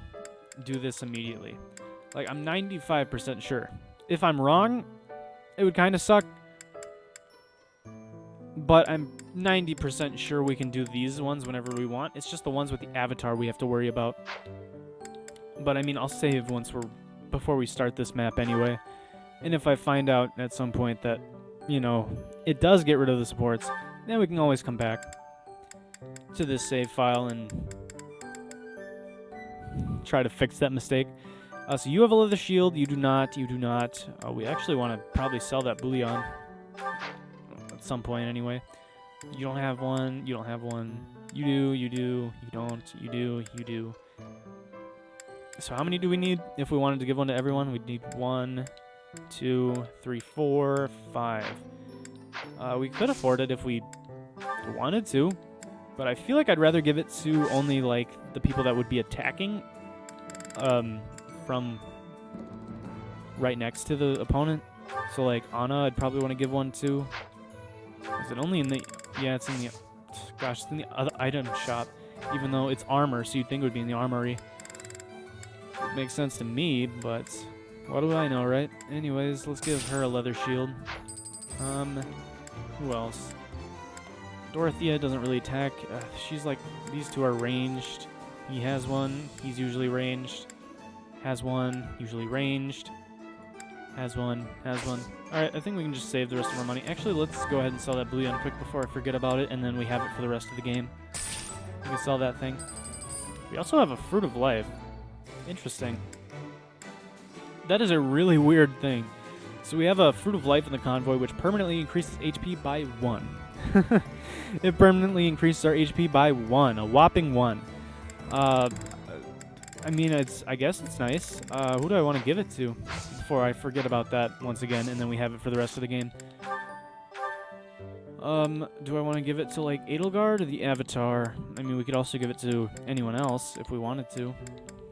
do this immediately. Like, I'm 95% sure. If I'm wrong, it would kind of suck. But I'm 90% sure we can do these ones whenever we want. It's just the ones with the avatar we have to worry about. But I mean, I'll save before we start this map anyway. And if I find out at some point that, you know, it does get rid of the supports, then we can always come back to this save file and try to fix that mistake. So you have a leather shield, you do not, you do not. We actually want to probably sell that bullion at some point anyway. You don't have one, you don't have one. You do, you do, you don't, you do, you do. So how many do we need if we wanted to give one to everyone? We'd need 1, 2, 3, 4, 5. We could afford it if we wanted to, but I feel like I'd rather give it to only like the people that would be attacking from right next to the opponent. So like Anna, I'd probably want to give one to. Is it only in the... Yeah, it's in the... Gosh, it's in the other item shop. Even though it's armor, so you'd think it would be in the armory. It makes sense to me, but... What do I know, right? Anyways, let's give her a leather shield. Who else? Dorothea doesn't really attack. She's like... These two are ranged. He has one. He's usually ranged. Has one. Usually ranged. Has one. Has one. Alright, I think we can just save the rest of our money. Actually, let's go ahead and sell that bullion quick before I forget about it, and then we have it for the rest of the game. We can sell that thing. We also have a Fruit of Life. Interesting. That is a really weird thing. So we have a Fruit of Life in the convoy, which permanently increases HP by 1. It permanently increases our HP by 1. A whopping 1. I mean, I guess it's nice. Who do I want to give it to before I forget about that once again, and then we have it for the rest of the game? Do I want to give it to, like, Edelgard or the Avatar? I mean, we could also give it to anyone else if we wanted to.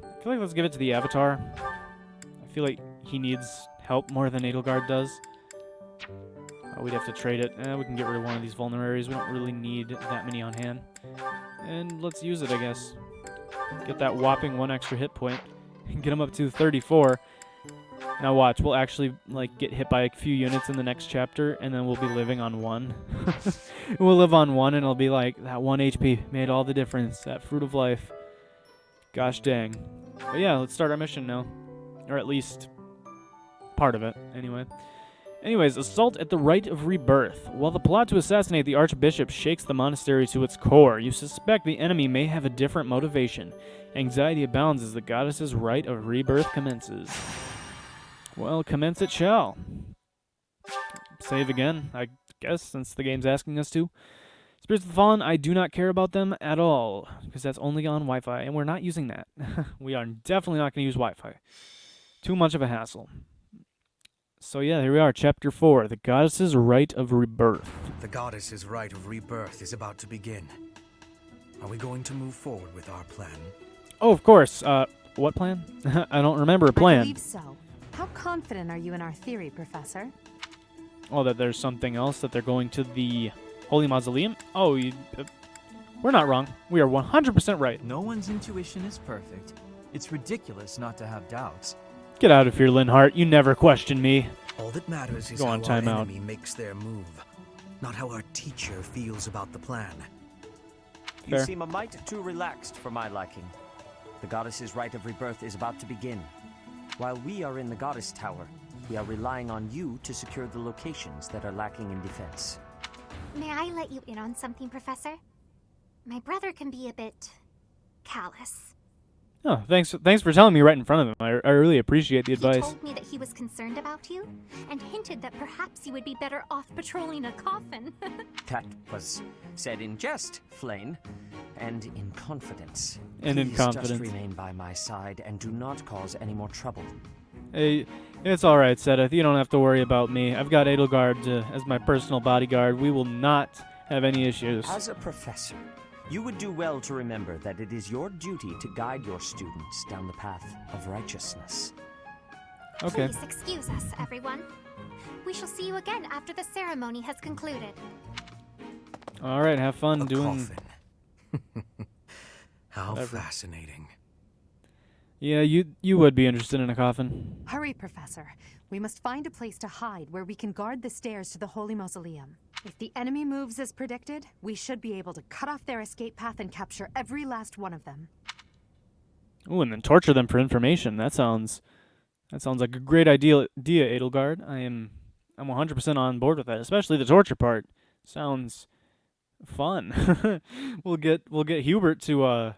I feel like let's give it to the Avatar. I feel like he needs help more than Edelgard does. We'd have to trade it. We can get rid of one of these vulneraries. We don't really need that many on hand. And let's use it, I guess. Get that whopping 1 extra hit point. And get him up to 34. Now watch, we'll actually like get hit by a few units in the next chapter, and then we'll be living on 1. We'll live on 1, and it'll be like, that 1 HP made all the difference. That Fruit of Life. Gosh dang. But yeah, let's start our mission now. Or at least part of it, anyway. Anyways, assault at the Rite of Rebirth. While the plot to assassinate the Archbishop shakes the monastery to its core, you suspect the enemy may have a different motivation. Anxiety abounds as the goddess's Rite of Rebirth commences. Well, commence it shall. Save again, I guess, since the game's asking us to. Spirits of the Fallen, I do not care about them at all, because that's only on Wi-Fi, and we're not using that. We are definitely not going to use Wi-Fi. Too much of a hassle. So yeah, here we are, Chapter 4, The Goddess's Rite of Rebirth. The Goddess's Rite of Rebirth is about to begin. Are we going to move forward with our plan? Oh, of course. What plan? I don't remember a plan. I believe so. How confident are you in our theory, Professor? Oh, that there's something else, that they're going to the Holy Mausoleum? Oh, we're not wrong. We are 100% right. No one's intuition is perfect. It's ridiculous not to have doubts. Get out of here, Linhart. You never question me. All that matters is Go how on, our time out. enemy makes their move, not how our teacher feels about the plan. You Fair. seem a mite too relaxed for my liking. The Goddess's Rite of Rebirth is about to begin. While we are in the Goddess Tower, we are relying on you to secure the locations that are lacking in defense. May I let you in on something, Professor? My brother can be a bit callous. Oh, thanks for telling me right in front of him. I really appreciate the He advice. told me that he was concerned about you, and hinted that perhaps you would be better off patrolling a coffin. That was said in jest, Flane, and in confidence. And in Please confidence. just remain by my side and do not cause any more trouble. Hey, it's alright, Seth. You don't have to worry about me. I've got Edelgard as my personal bodyguard. We will not have any issues. As a professor, you would do well to remember that it is your duty to guide your students down the path of righteousness. Okay. Please excuse us, everyone. We shall see you again after the ceremony has concluded. Alright, have fun A doing... coffin. How Whatever. fascinating. Yeah, you would be interested in a coffin. Hurry, Professor. We must find a place to hide where we can guard the stairs to the Holy Mausoleum. If the enemy moves as predicted, we should be able to cut off their escape path and capture every last one of them. Ooh, and then torture them for information. That sounds That sounds like a great idea, Edelgard. I'm 100% on board with that, especially the torture part. Sounds fun. we'll get Hubert to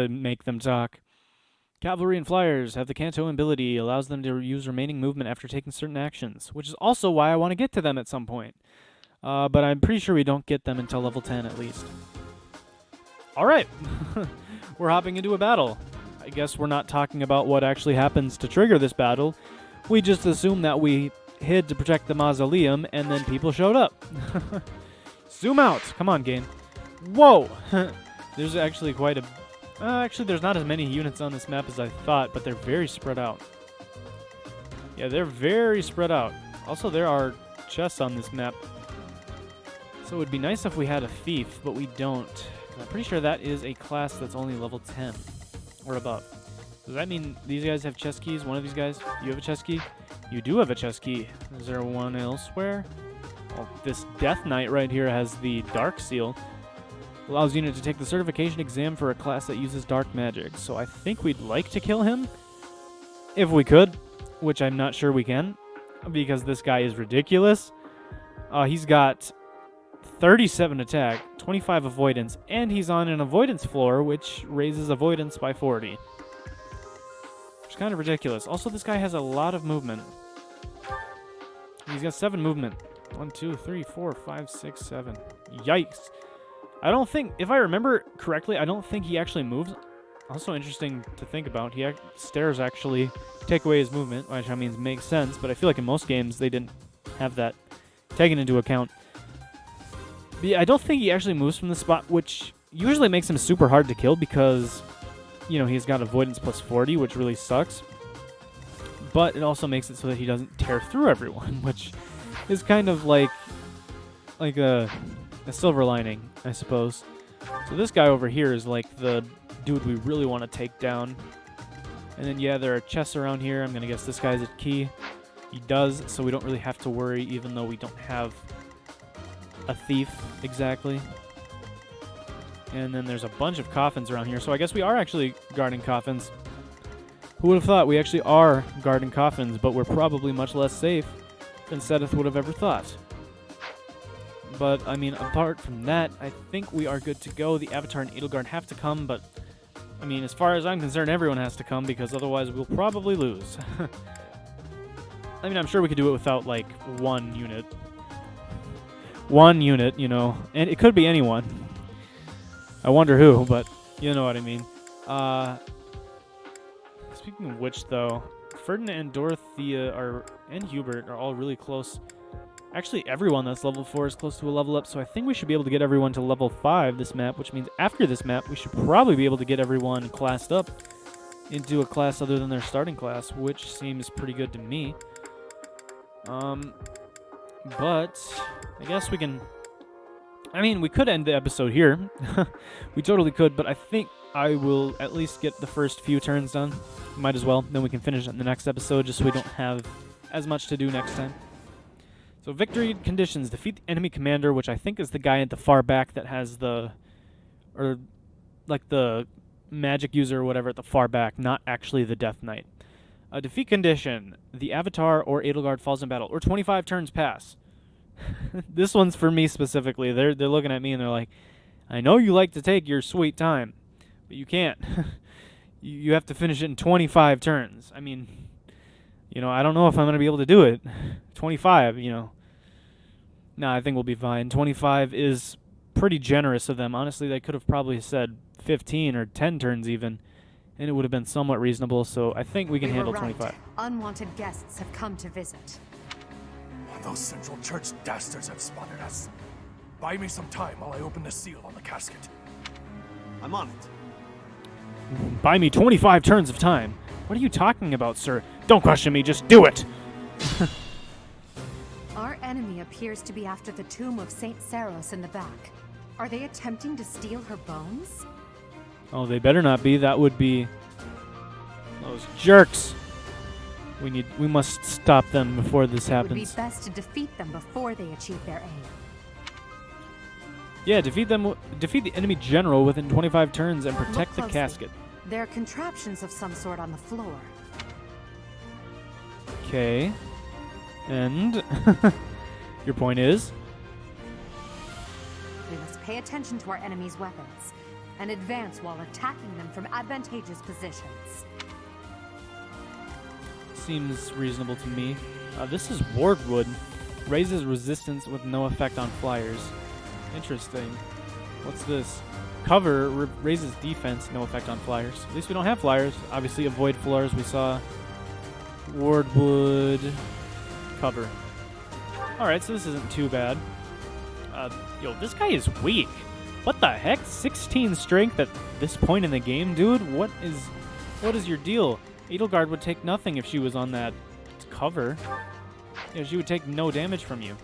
make them talk. Cavalry and flyers have the Canto ability, allows them to use remaining movement after taking certain actions, which is also why I want to get to them at some point. But I'm pretty sure we don't get them until level 10 at least. Alright, we're hopping into a battle. I guess we're not talking about what actually happens to trigger this battle. We just assume that we hid to protect the mausoleum and then people showed up. Zoom out! Come on, game. Whoa! There's actually quite a... actually, there's not as many units on this map as I thought, but they're very spread out. Yeah, they're very spread out. Also, there are chests on this map. So it would be nice if we had a thief, but we don't. I'm pretty sure that is a class that's only level 10 or above. Does that mean these guys have chest keys? One of these guys? You have a chest key? You do have a chest key. Is there one elsewhere? Well, this Death Knight right here has the Dark Seal. Allows unit to take the certification exam for a class that uses dark magic. So I think we'd like to kill him. If we could. Which I'm not sure we can. Because this guy is ridiculous. He's got 37 attack, 25 avoidance, and he's on an avoidance floor, which raises avoidance by 40. Which is kind of ridiculous. Also, this guy has a lot of movement. He's got 7 movement. 1, 2, 3, 4, 5, 6, 7. Yikes. I don't think, if I remember correctly, I don't think he actually moves. Also interesting to think about. Stairs actually take away his movement, which I mean makes sense, but I feel like in most games they didn't have that taken into account. But yeah, I don't think he actually moves from the spot, which usually makes him super hard to kill because, you know, he's got avoidance plus 40, which really sucks. But it also makes it so that he doesn't tear through everyone, which is kind of like a silver lining, I suppose. So this guy over here is like the dude we really want to take down. And then, yeah, there are chests around here. I'm going to guess this guy's a key. He does, so we don't really have to worry, even though we don't have a thief exactly. And then there's a bunch of coffins around here, so I guess we are actually guarding coffins. Who would have thought we actually are guarding coffins, but we're probably much less safe than Seth would have ever thought. But, I mean, apart from that, I think we are good to go. The Avatar and Edelgard have to come, but, I mean, as far as I'm concerned, everyone has to come, because otherwise we'll probably lose. I mean, I'm sure we could do it without, like, one unit. One unit, you know, and it could be anyone. I wonder who, but you know what I mean. Speaking of which, though, Ferdinand and Dorothea and Hubert are all really close. Actually, everyone that's level 4 is close to a level up, so I think we should be able to get everyone to level 5 this map, which means after this map, we should probably be able to get everyone classed up into a class other than their starting class, which seems pretty good to me. But I guess we can... I mean, we could end the episode here. We totally could, but I think I will at least get the first few turns done. Might as well. Then we can finish it in the next episode, just so we don't have as much to do next time. So victory conditions. Defeat the enemy commander, which I think is the guy at the far back that has the... or, like, the magic user or whatever at the far back, not actually the Death Knight. Defeat condition. The Avatar or Edelgard falls in battle, or 25 turns pass. This one's for me specifically. They're looking at me and they're like, I know you like to take your sweet time, but you can't. You have to finish it in 25 turns. I mean, you know, I don't know if I'm going to be able to do it. 25, you know. Nah, I think we'll be fine. 25 is pretty generous of them. Honestly, they could have probably said 15 or 10 turns even, and it would have been somewhat reasonable, so I think we can handle 25. Unwanted guests have come to visit. Those Central Church dastards have spotted us. Buy me some time while I open the seal on the casket. I'm on it. Buy me 25 turns of time. What are you talking about, sir? Don't question me, just do it! Our enemy appears to be after the tomb of Saint Saros in the back. Are they attempting to steal her bones? Oh, they better not be. That would be... those jerks! We must stop them before this happens. It would be best to defeat them before they achieve their aim. Yeah, defeat the enemy general within 25 turns and protect the Look closely. casket. There are contraptions of some sort on the floor. Okay. And your point is? We must pay attention to our enemy's weapons and advance while attacking them from advantageous positions. Seems reasonable to me. This is Wardwood. Raises resistance with no effect on flyers. Interesting. What's this? Cover raises defense, no effect on flyers. At least we don't have flyers. Obviously, avoid floors. We saw Wardwood. Cover. Alright, so this isn't too bad. Yo, this guy is weak. What the heck? 16 strength at this point in the game, dude? What is your deal? Edelgard would take nothing if she was on that cover. Yeah, she would take no damage from you.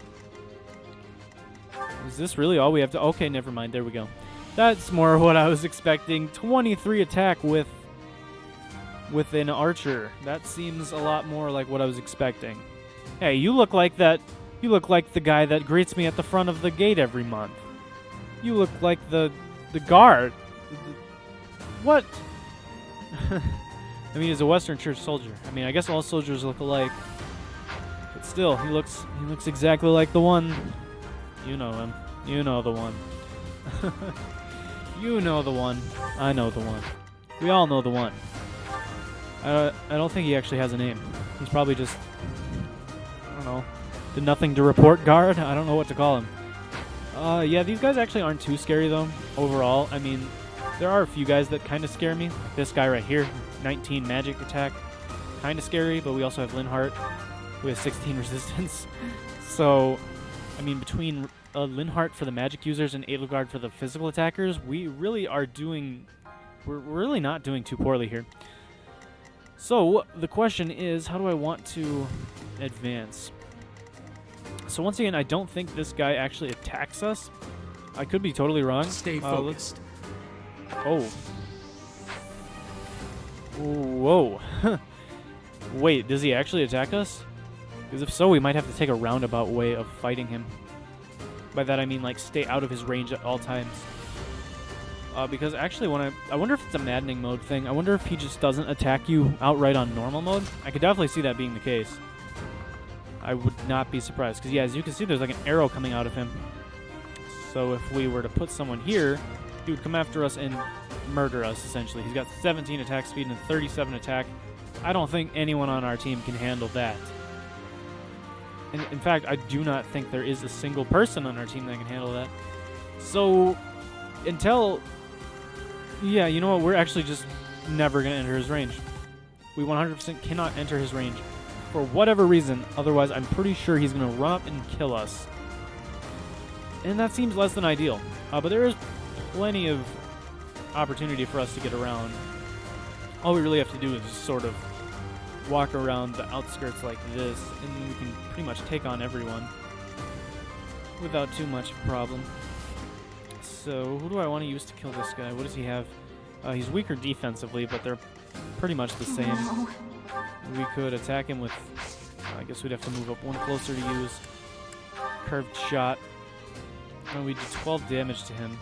Is this really all we have to... Okay, never mind. There we go. That's more what I was expecting. 23 attack with an archer. That seems a lot more like what I was expecting. Hey, you look like that... You look like the guy that greets me at the front of the gate every month. You look like the guard. What? I mean, he's a Western Church soldier. I mean, I guess all soldiers look alike. But still, he looks exactly like the one. You know him. You know the one. You know the one. I know the one. We all know the one. I don't think he actually has a name. He's probably just, I don't know, the nothing to report guard? I don't know what to call him. Yeah, these guys actually aren't too scary, though, overall. I mean, there are a few guys that kind of scare me. This guy right here, 19 magic attack. Kind of scary, but we also have Linhardt, who has 16 resistance. So, I mean, between Linhardt for the magic users and Edelgard for the physical attackers, we really are doing... We're really not doing too poorly here. So, the question is, how do I want to advance? So once again, I don't think this guy actually attacks us. I could be totally wrong. Stay focused. Oh. Whoa. Wait, does he actually attack us? Because if so, we might have to take a roundabout way of fighting him. By that I mean, like, stay out of his range at all times. Because actually, when I wonder if it's a maddening mode thing. I wonder if he just doesn't attack you outright on normal mode. I could definitely see that being the case. I would not be surprised. Because, yeah, as you can see, there's like an arrow coming out of him. So if we were to put someone here, he would come after us and murder us, essentially. He's got 17 attack speed and 37 attack. I don't think anyone on our team can handle that. And in fact, I do not think there is a single person on our team that can handle that. So, until... Yeah, you know what? We're actually just never going to enter his range. We 100% cannot enter his range. For whatever reason. Otherwise, I'm pretty sure he's going to run up and kill us. And that seems less than ideal. But there is plenty of opportunity for us to get around. All we really have to do is just sort of walk around the outskirts like this, and we can pretty much take on everyone without too much problem. So, who do I want to use to kill this guy? What does he have? He's weaker defensively, but they're pretty much the same. No. We could attack him with... I guess we'd have to move up one closer to use curved shot. And we do 12 damage to him.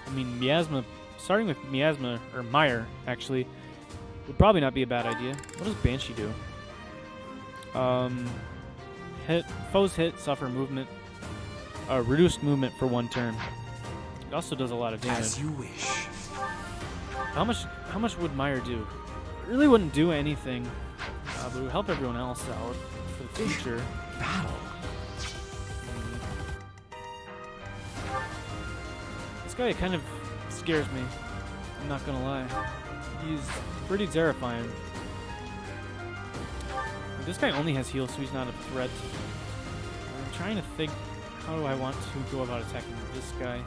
I mean, Miasma... Starting with Miasma, or Mire, actually, would probably not be a bad idea. What does Banshee do? Foes hit, suffer movement. Reduced movement for 1 turn. It also does a lot of damage. As you wish. How much would Mire do? It really wouldn't do anything, but it would help everyone else out for the future. Battle. This guy kind of scares me. I'm not gonna lie. He's pretty terrifying. This guy only has heal, so he's not a threat. I'm trying to think, how do I want to go about attacking this guy?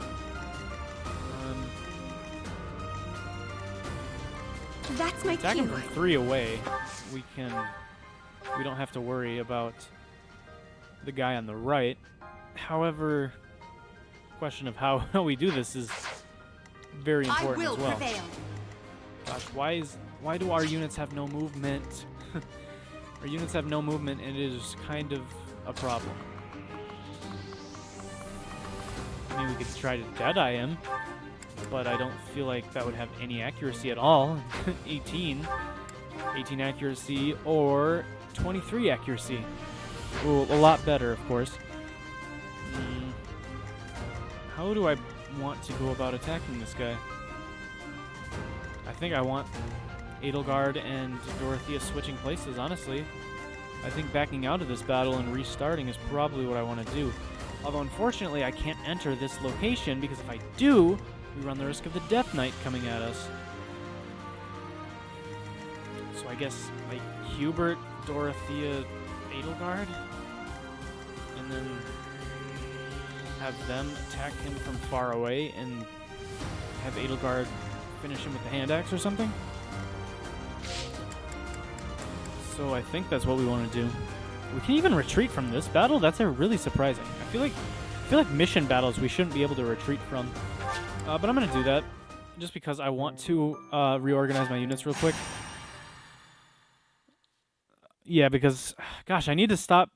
That's my Attack him cue. from 3 away. We don't have to worry about the guy on the right. However, question of how we do this is very important as well. Prevail. Gosh, why do our units have no movement? Our units have no movement, and it is kind of a problem. I mean, we could try to Deadeye him, but I don't feel like that would have any accuracy at all. 18 accuracy, or 23 accuracy. Ooh, a lot better, of course. How do I want to go about attacking this guy? I think I want Edelgard and Dorothea switching places, honestly. I think backing out of this battle and restarting is probably what I want to do. Although, unfortunately, I can't enter this location, because if I do, we run the risk of the Death Knight coming at us. So I guess, like, Hubert, Dorothea, Edelgard? And then have them attack him from far away and have Edelgard finish him with the hand axe or something? So I think that's what we want to do. We can even retreat from this battle? That's really surprising. I feel like mission battles we shouldn't be able to retreat from. But I'm going to do that just because I want to reorganize my units real quick. Yeah, because, gosh, I need to stop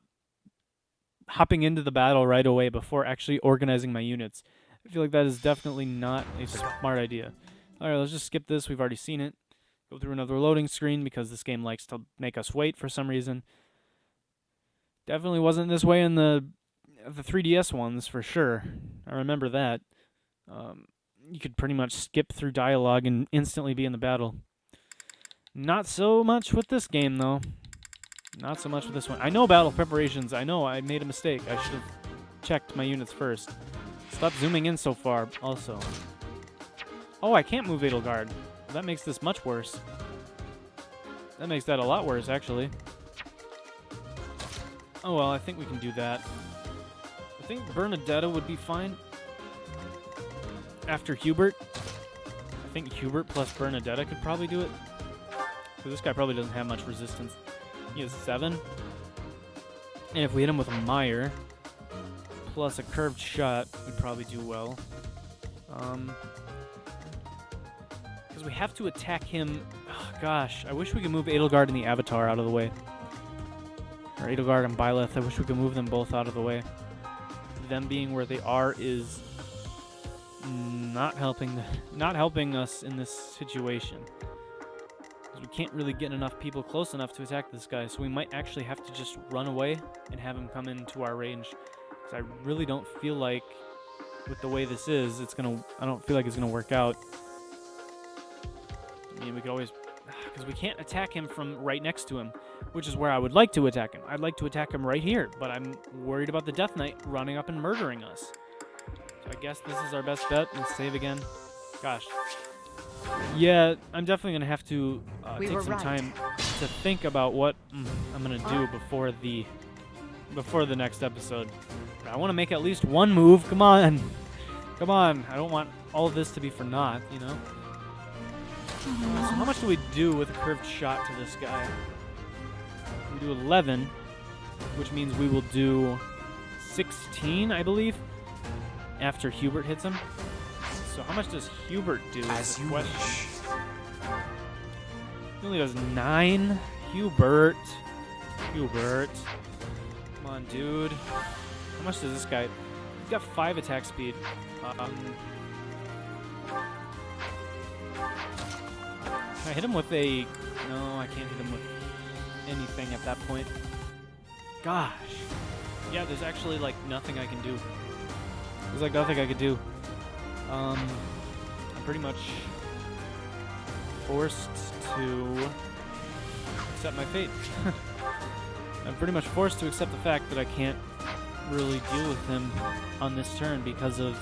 hopping into the battle right away before actually organizing my units. I feel like that is definitely not a smart idea. Alright, let's just skip this. We've already seen it. Go through another loading screen because this game likes to make us wait for some reason. Definitely wasn't this way in the 3DS ones, for sure. I remember that. You could pretty much skip through dialogue and instantly be in the battle. Not so much with this game, though. Not so much with this one. I know battle preparations. I know I made a mistake. I should have checked my units first. Stop zooming in so far, also. Oh, I can't move Edelgard. That makes this much worse. That makes that a lot worse, actually. Oh, well, I think we can do that. I think Bernadetta would be fine. After Hubert. I think Hubert plus Bernadetta could probably do it. Because this guy probably doesn't have much resistance. He has 7. And if we hit him with a mire, plus a curved shot, we'd probably do well. Because we have to attack him. Oh, gosh, I wish we could move Edelgard and the Avatar out of the way. Or Edelgard and Byleth, I wish we could move them both out of the way. Them being where they are is not helping us in this situation. We can't really get enough people close enough to attack this guy, so we might actually have to just run away and have him come into our range. Because I really don't feel like, with the way this is, I don't feel like it's gonna work out. I mean, we could always, because we can't attack him from right next to him, which is where I would like to attack him. I'd like to attack him right here, but I'm worried about the Death Knight running up and murdering us. So I guess this is our best bet. Let's save again. Gosh. Yeah, I'm definitely going to have to take some time to think about what I'm going to do before the next episode. But I want to make at least one move. Come on. Come on. I don't want all of this to be for naught, you know? So how much do we do with a curved shot to this guy? We do 11, which means we will do 16, I believe, after Hubert hits him. So how much does Hubert do? As you wish. He only does 9. Hubert. Come on, dude. How much does this guy? He's got 5 attack speed. Can I hit him with a... No, I can't hit him with anything at that point. Gosh. Yeah, there's actually, like, nothing I can do. There's, like, nothing I could do. I'm pretty much forced to accept my fate. I'm pretty much forced to accept the fact that I can't really deal with him on this turn because of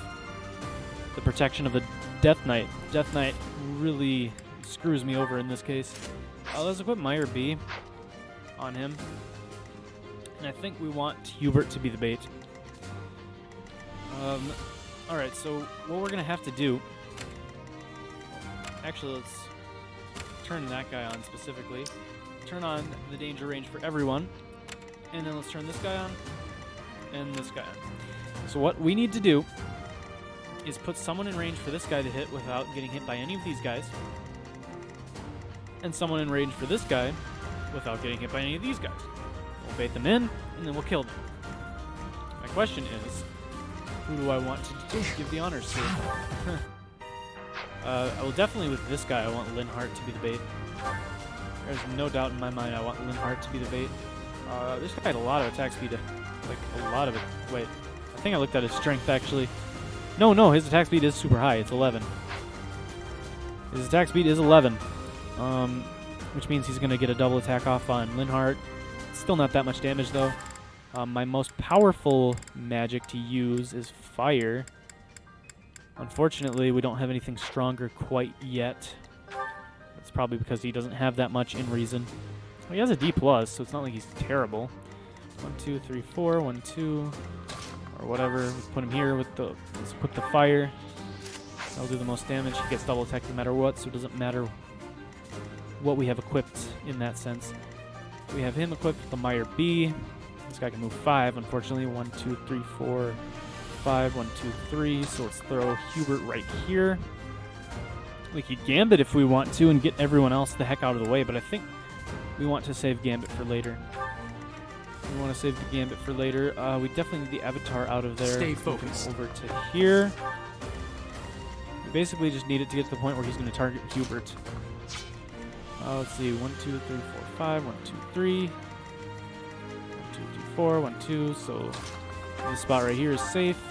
the protection of the Death Knight. Death Knight really screws me over in this case. Let's equip Meyer B on him. And I think we want Hubert to be the bait. Alright, so what we're going to have to do... Actually, let's turn that guy on specifically. Turn on the danger range for everyone. And then let's turn this guy on. And this guy on. So what we need to do is put someone in range for this guy to hit without getting hit by any of these guys. And someone in range for this guy without getting hit by any of these guys. We'll bait them in, and then we'll kill them. My question is, who do I want to give the honors to? I will definitely, with this guy, I want Linhardt to be the bait. There's no doubt in my mind I want Linhardt to be the bait. This guy had a lot of attack speed. Like, a lot of it. Wait, I think I looked at his strength, actually. No, his attack speed is super high. It's 11. His attack speed is 11. Which means he's going to get a double attack off on Linhardt. Still not that much damage, though. My most powerful magic to use is fire. Unfortunately, we don't have anything stronger quite yet. That's probably because he doesn't have that much in reason. Well, he has a D+, so it's not like he's terrible. 1, 2, 3, 4, 1, 2, or whatever. We put him here with the. Let's equip the fire. That'll do the most damage. He gets double attack no matter what, so it doesn't matter what we have equipped in that sense. We have him equipped with the Meyer B. This guy can move 5, unfortunately. 1, 2, 3, 4, 5. 1, 2, 3. So let's throw Hubert right here. We could Gambit if we want to and get everyone else the heck out of the way, but I think we want to save Gambit for later. We want to save the Gambit for later. We definitely need the Avatar out of there. Stay focused. Over to here. We basically just need it to get to the point where he's going to target Hubert. Let's see. 1, 2, 3, 4, 5. 1, 2, 3. 1, 2, 3, 4. 1, 2. So this spot right here is safe.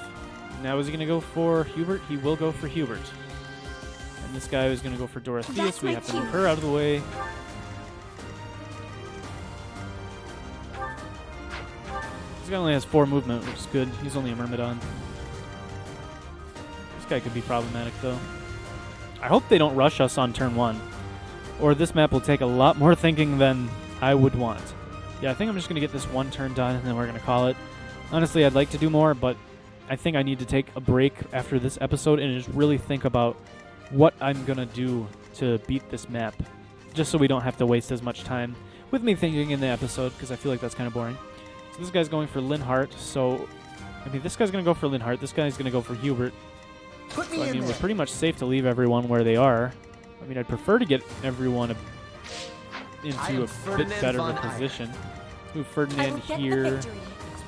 Now is he going to go for Hubert? He will go for Hubert. And this guy is going to go for Dorothea, so we have to move her out of the way. This guy only has 4 movement, which is good. He's only a Myrmidon. This guy could be problematic, though. I hope they don't rush us on turn 1. Or this map will take a lot more thinking than I would want. Yeah, I think I'm just going to get this 1 turn done, and then we're going to call it. Honestly, I'd like to do more, but I think I need to take a break after this episode and just really think about what I'm going to do to beat this map. Just so we don't have to waste as much time with me thinking in the episode, because I feel like that's kind of boring. So this guy's going for Linhardt, so... I mean, this guy's going to go for Linhardt. This guy's going to go for Hubert. Put me So, I in mean, there. we're pretty much safe to leave everyone where they are. I mean, I'd prefer to get everyone into a bit better of a position. Let's move Ferdinand here. Let's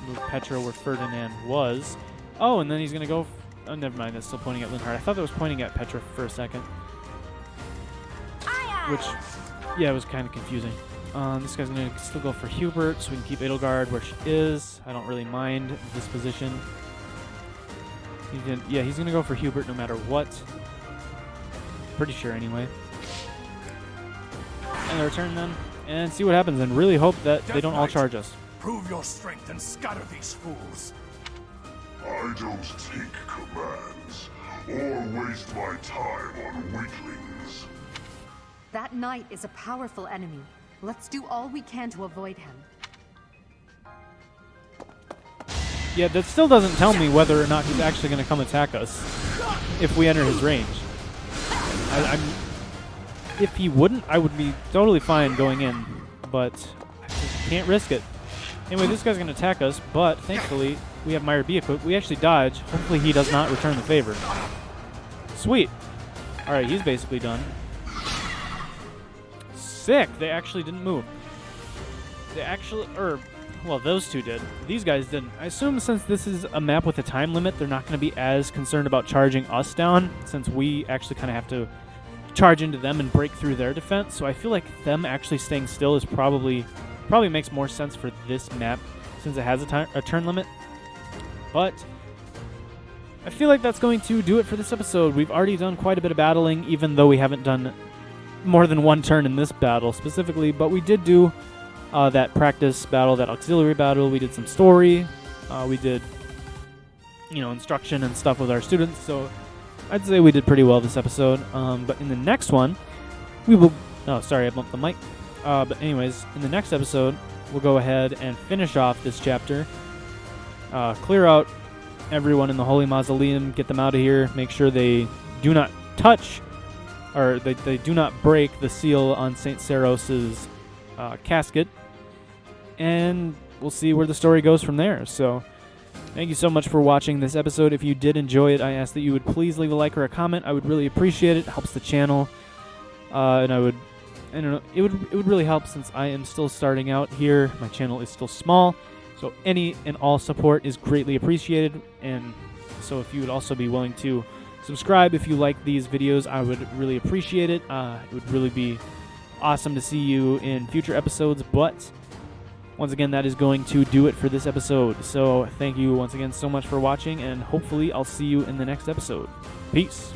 move Petra where Ferdinand was. Oh, and then he's going to go... Oh, never mind. That's still pointing at Linhardt. I thought that was pointing at Petra for a second. Which, yeah, it was kind of confusing. This guy's going to still go for Hubert, so we can keep Edelgard where she is. I don't really mind this position. He's going to go for Hubert no matter what. Pretty sure, anyway. And return them, and see what happens, and really hope that they don't all charge us. Prove your strength and scatter these fools. I don't take commands, or waste my time on weaklings. That knight is a powerful enemy. Let's do all we can to avoid him. Yeah, that still doesn't tell me whether or not he's actually going to come attack us if we enter his range. If he wouldn't, I would be totally fine going in, but I just can't risk it. Anyway, this guy's going to attack us, but thankfully we have Meyer B equipped. We actually dodge. Hopefully he does not return the favor. Sweet. All right, he's basically done. Sick. They actually didn't move. They actually, well, those two did. These guys didn't. I assume since this is a map with a time limit, they're not going to be as concerned about charging us down, since we actually kind of have to charge into them and break through their defense. So I feel like them actually staying still is probably makes more sense for this map, since it has a turn limit. But I feel like that's going to do it for this episode. We've already done quite a bit of battling, even though we haven't done more than 1 turn in this battle specifically, but we did do that practice battle, that auxiliary battle. We did some story. We did, instruction and stuff with our students. So I'd say we did pretty well this episode. But in the next one, we will... Oh, sorry, I bumped the mic. But anyways, in the next episode, we'll go ahead and finish off this chapter. Clear out everyone in the Holy Mausoleum. Get them out of here. Make sure they do not touch, or they do not break the seal on St. Seros's casket. And we'll see where the story goes from there. So thank you so much for watching this episode. If you did enjoy it, I ask that you would please leave a like or a comment. I would really appreciate it. It helps the channel. And it would really help, since I am still starting out here. My channel is still small. So any and all support is greatly appreciated. And so if you would also be willing to subscribe if you like these videos, I would really appreciate it. It would really be awesome to see you in future episodes, but once again, that is going to do it for this episode. So thank you once again so much for watching, and hopefully I'll see you in the next episode. Peace.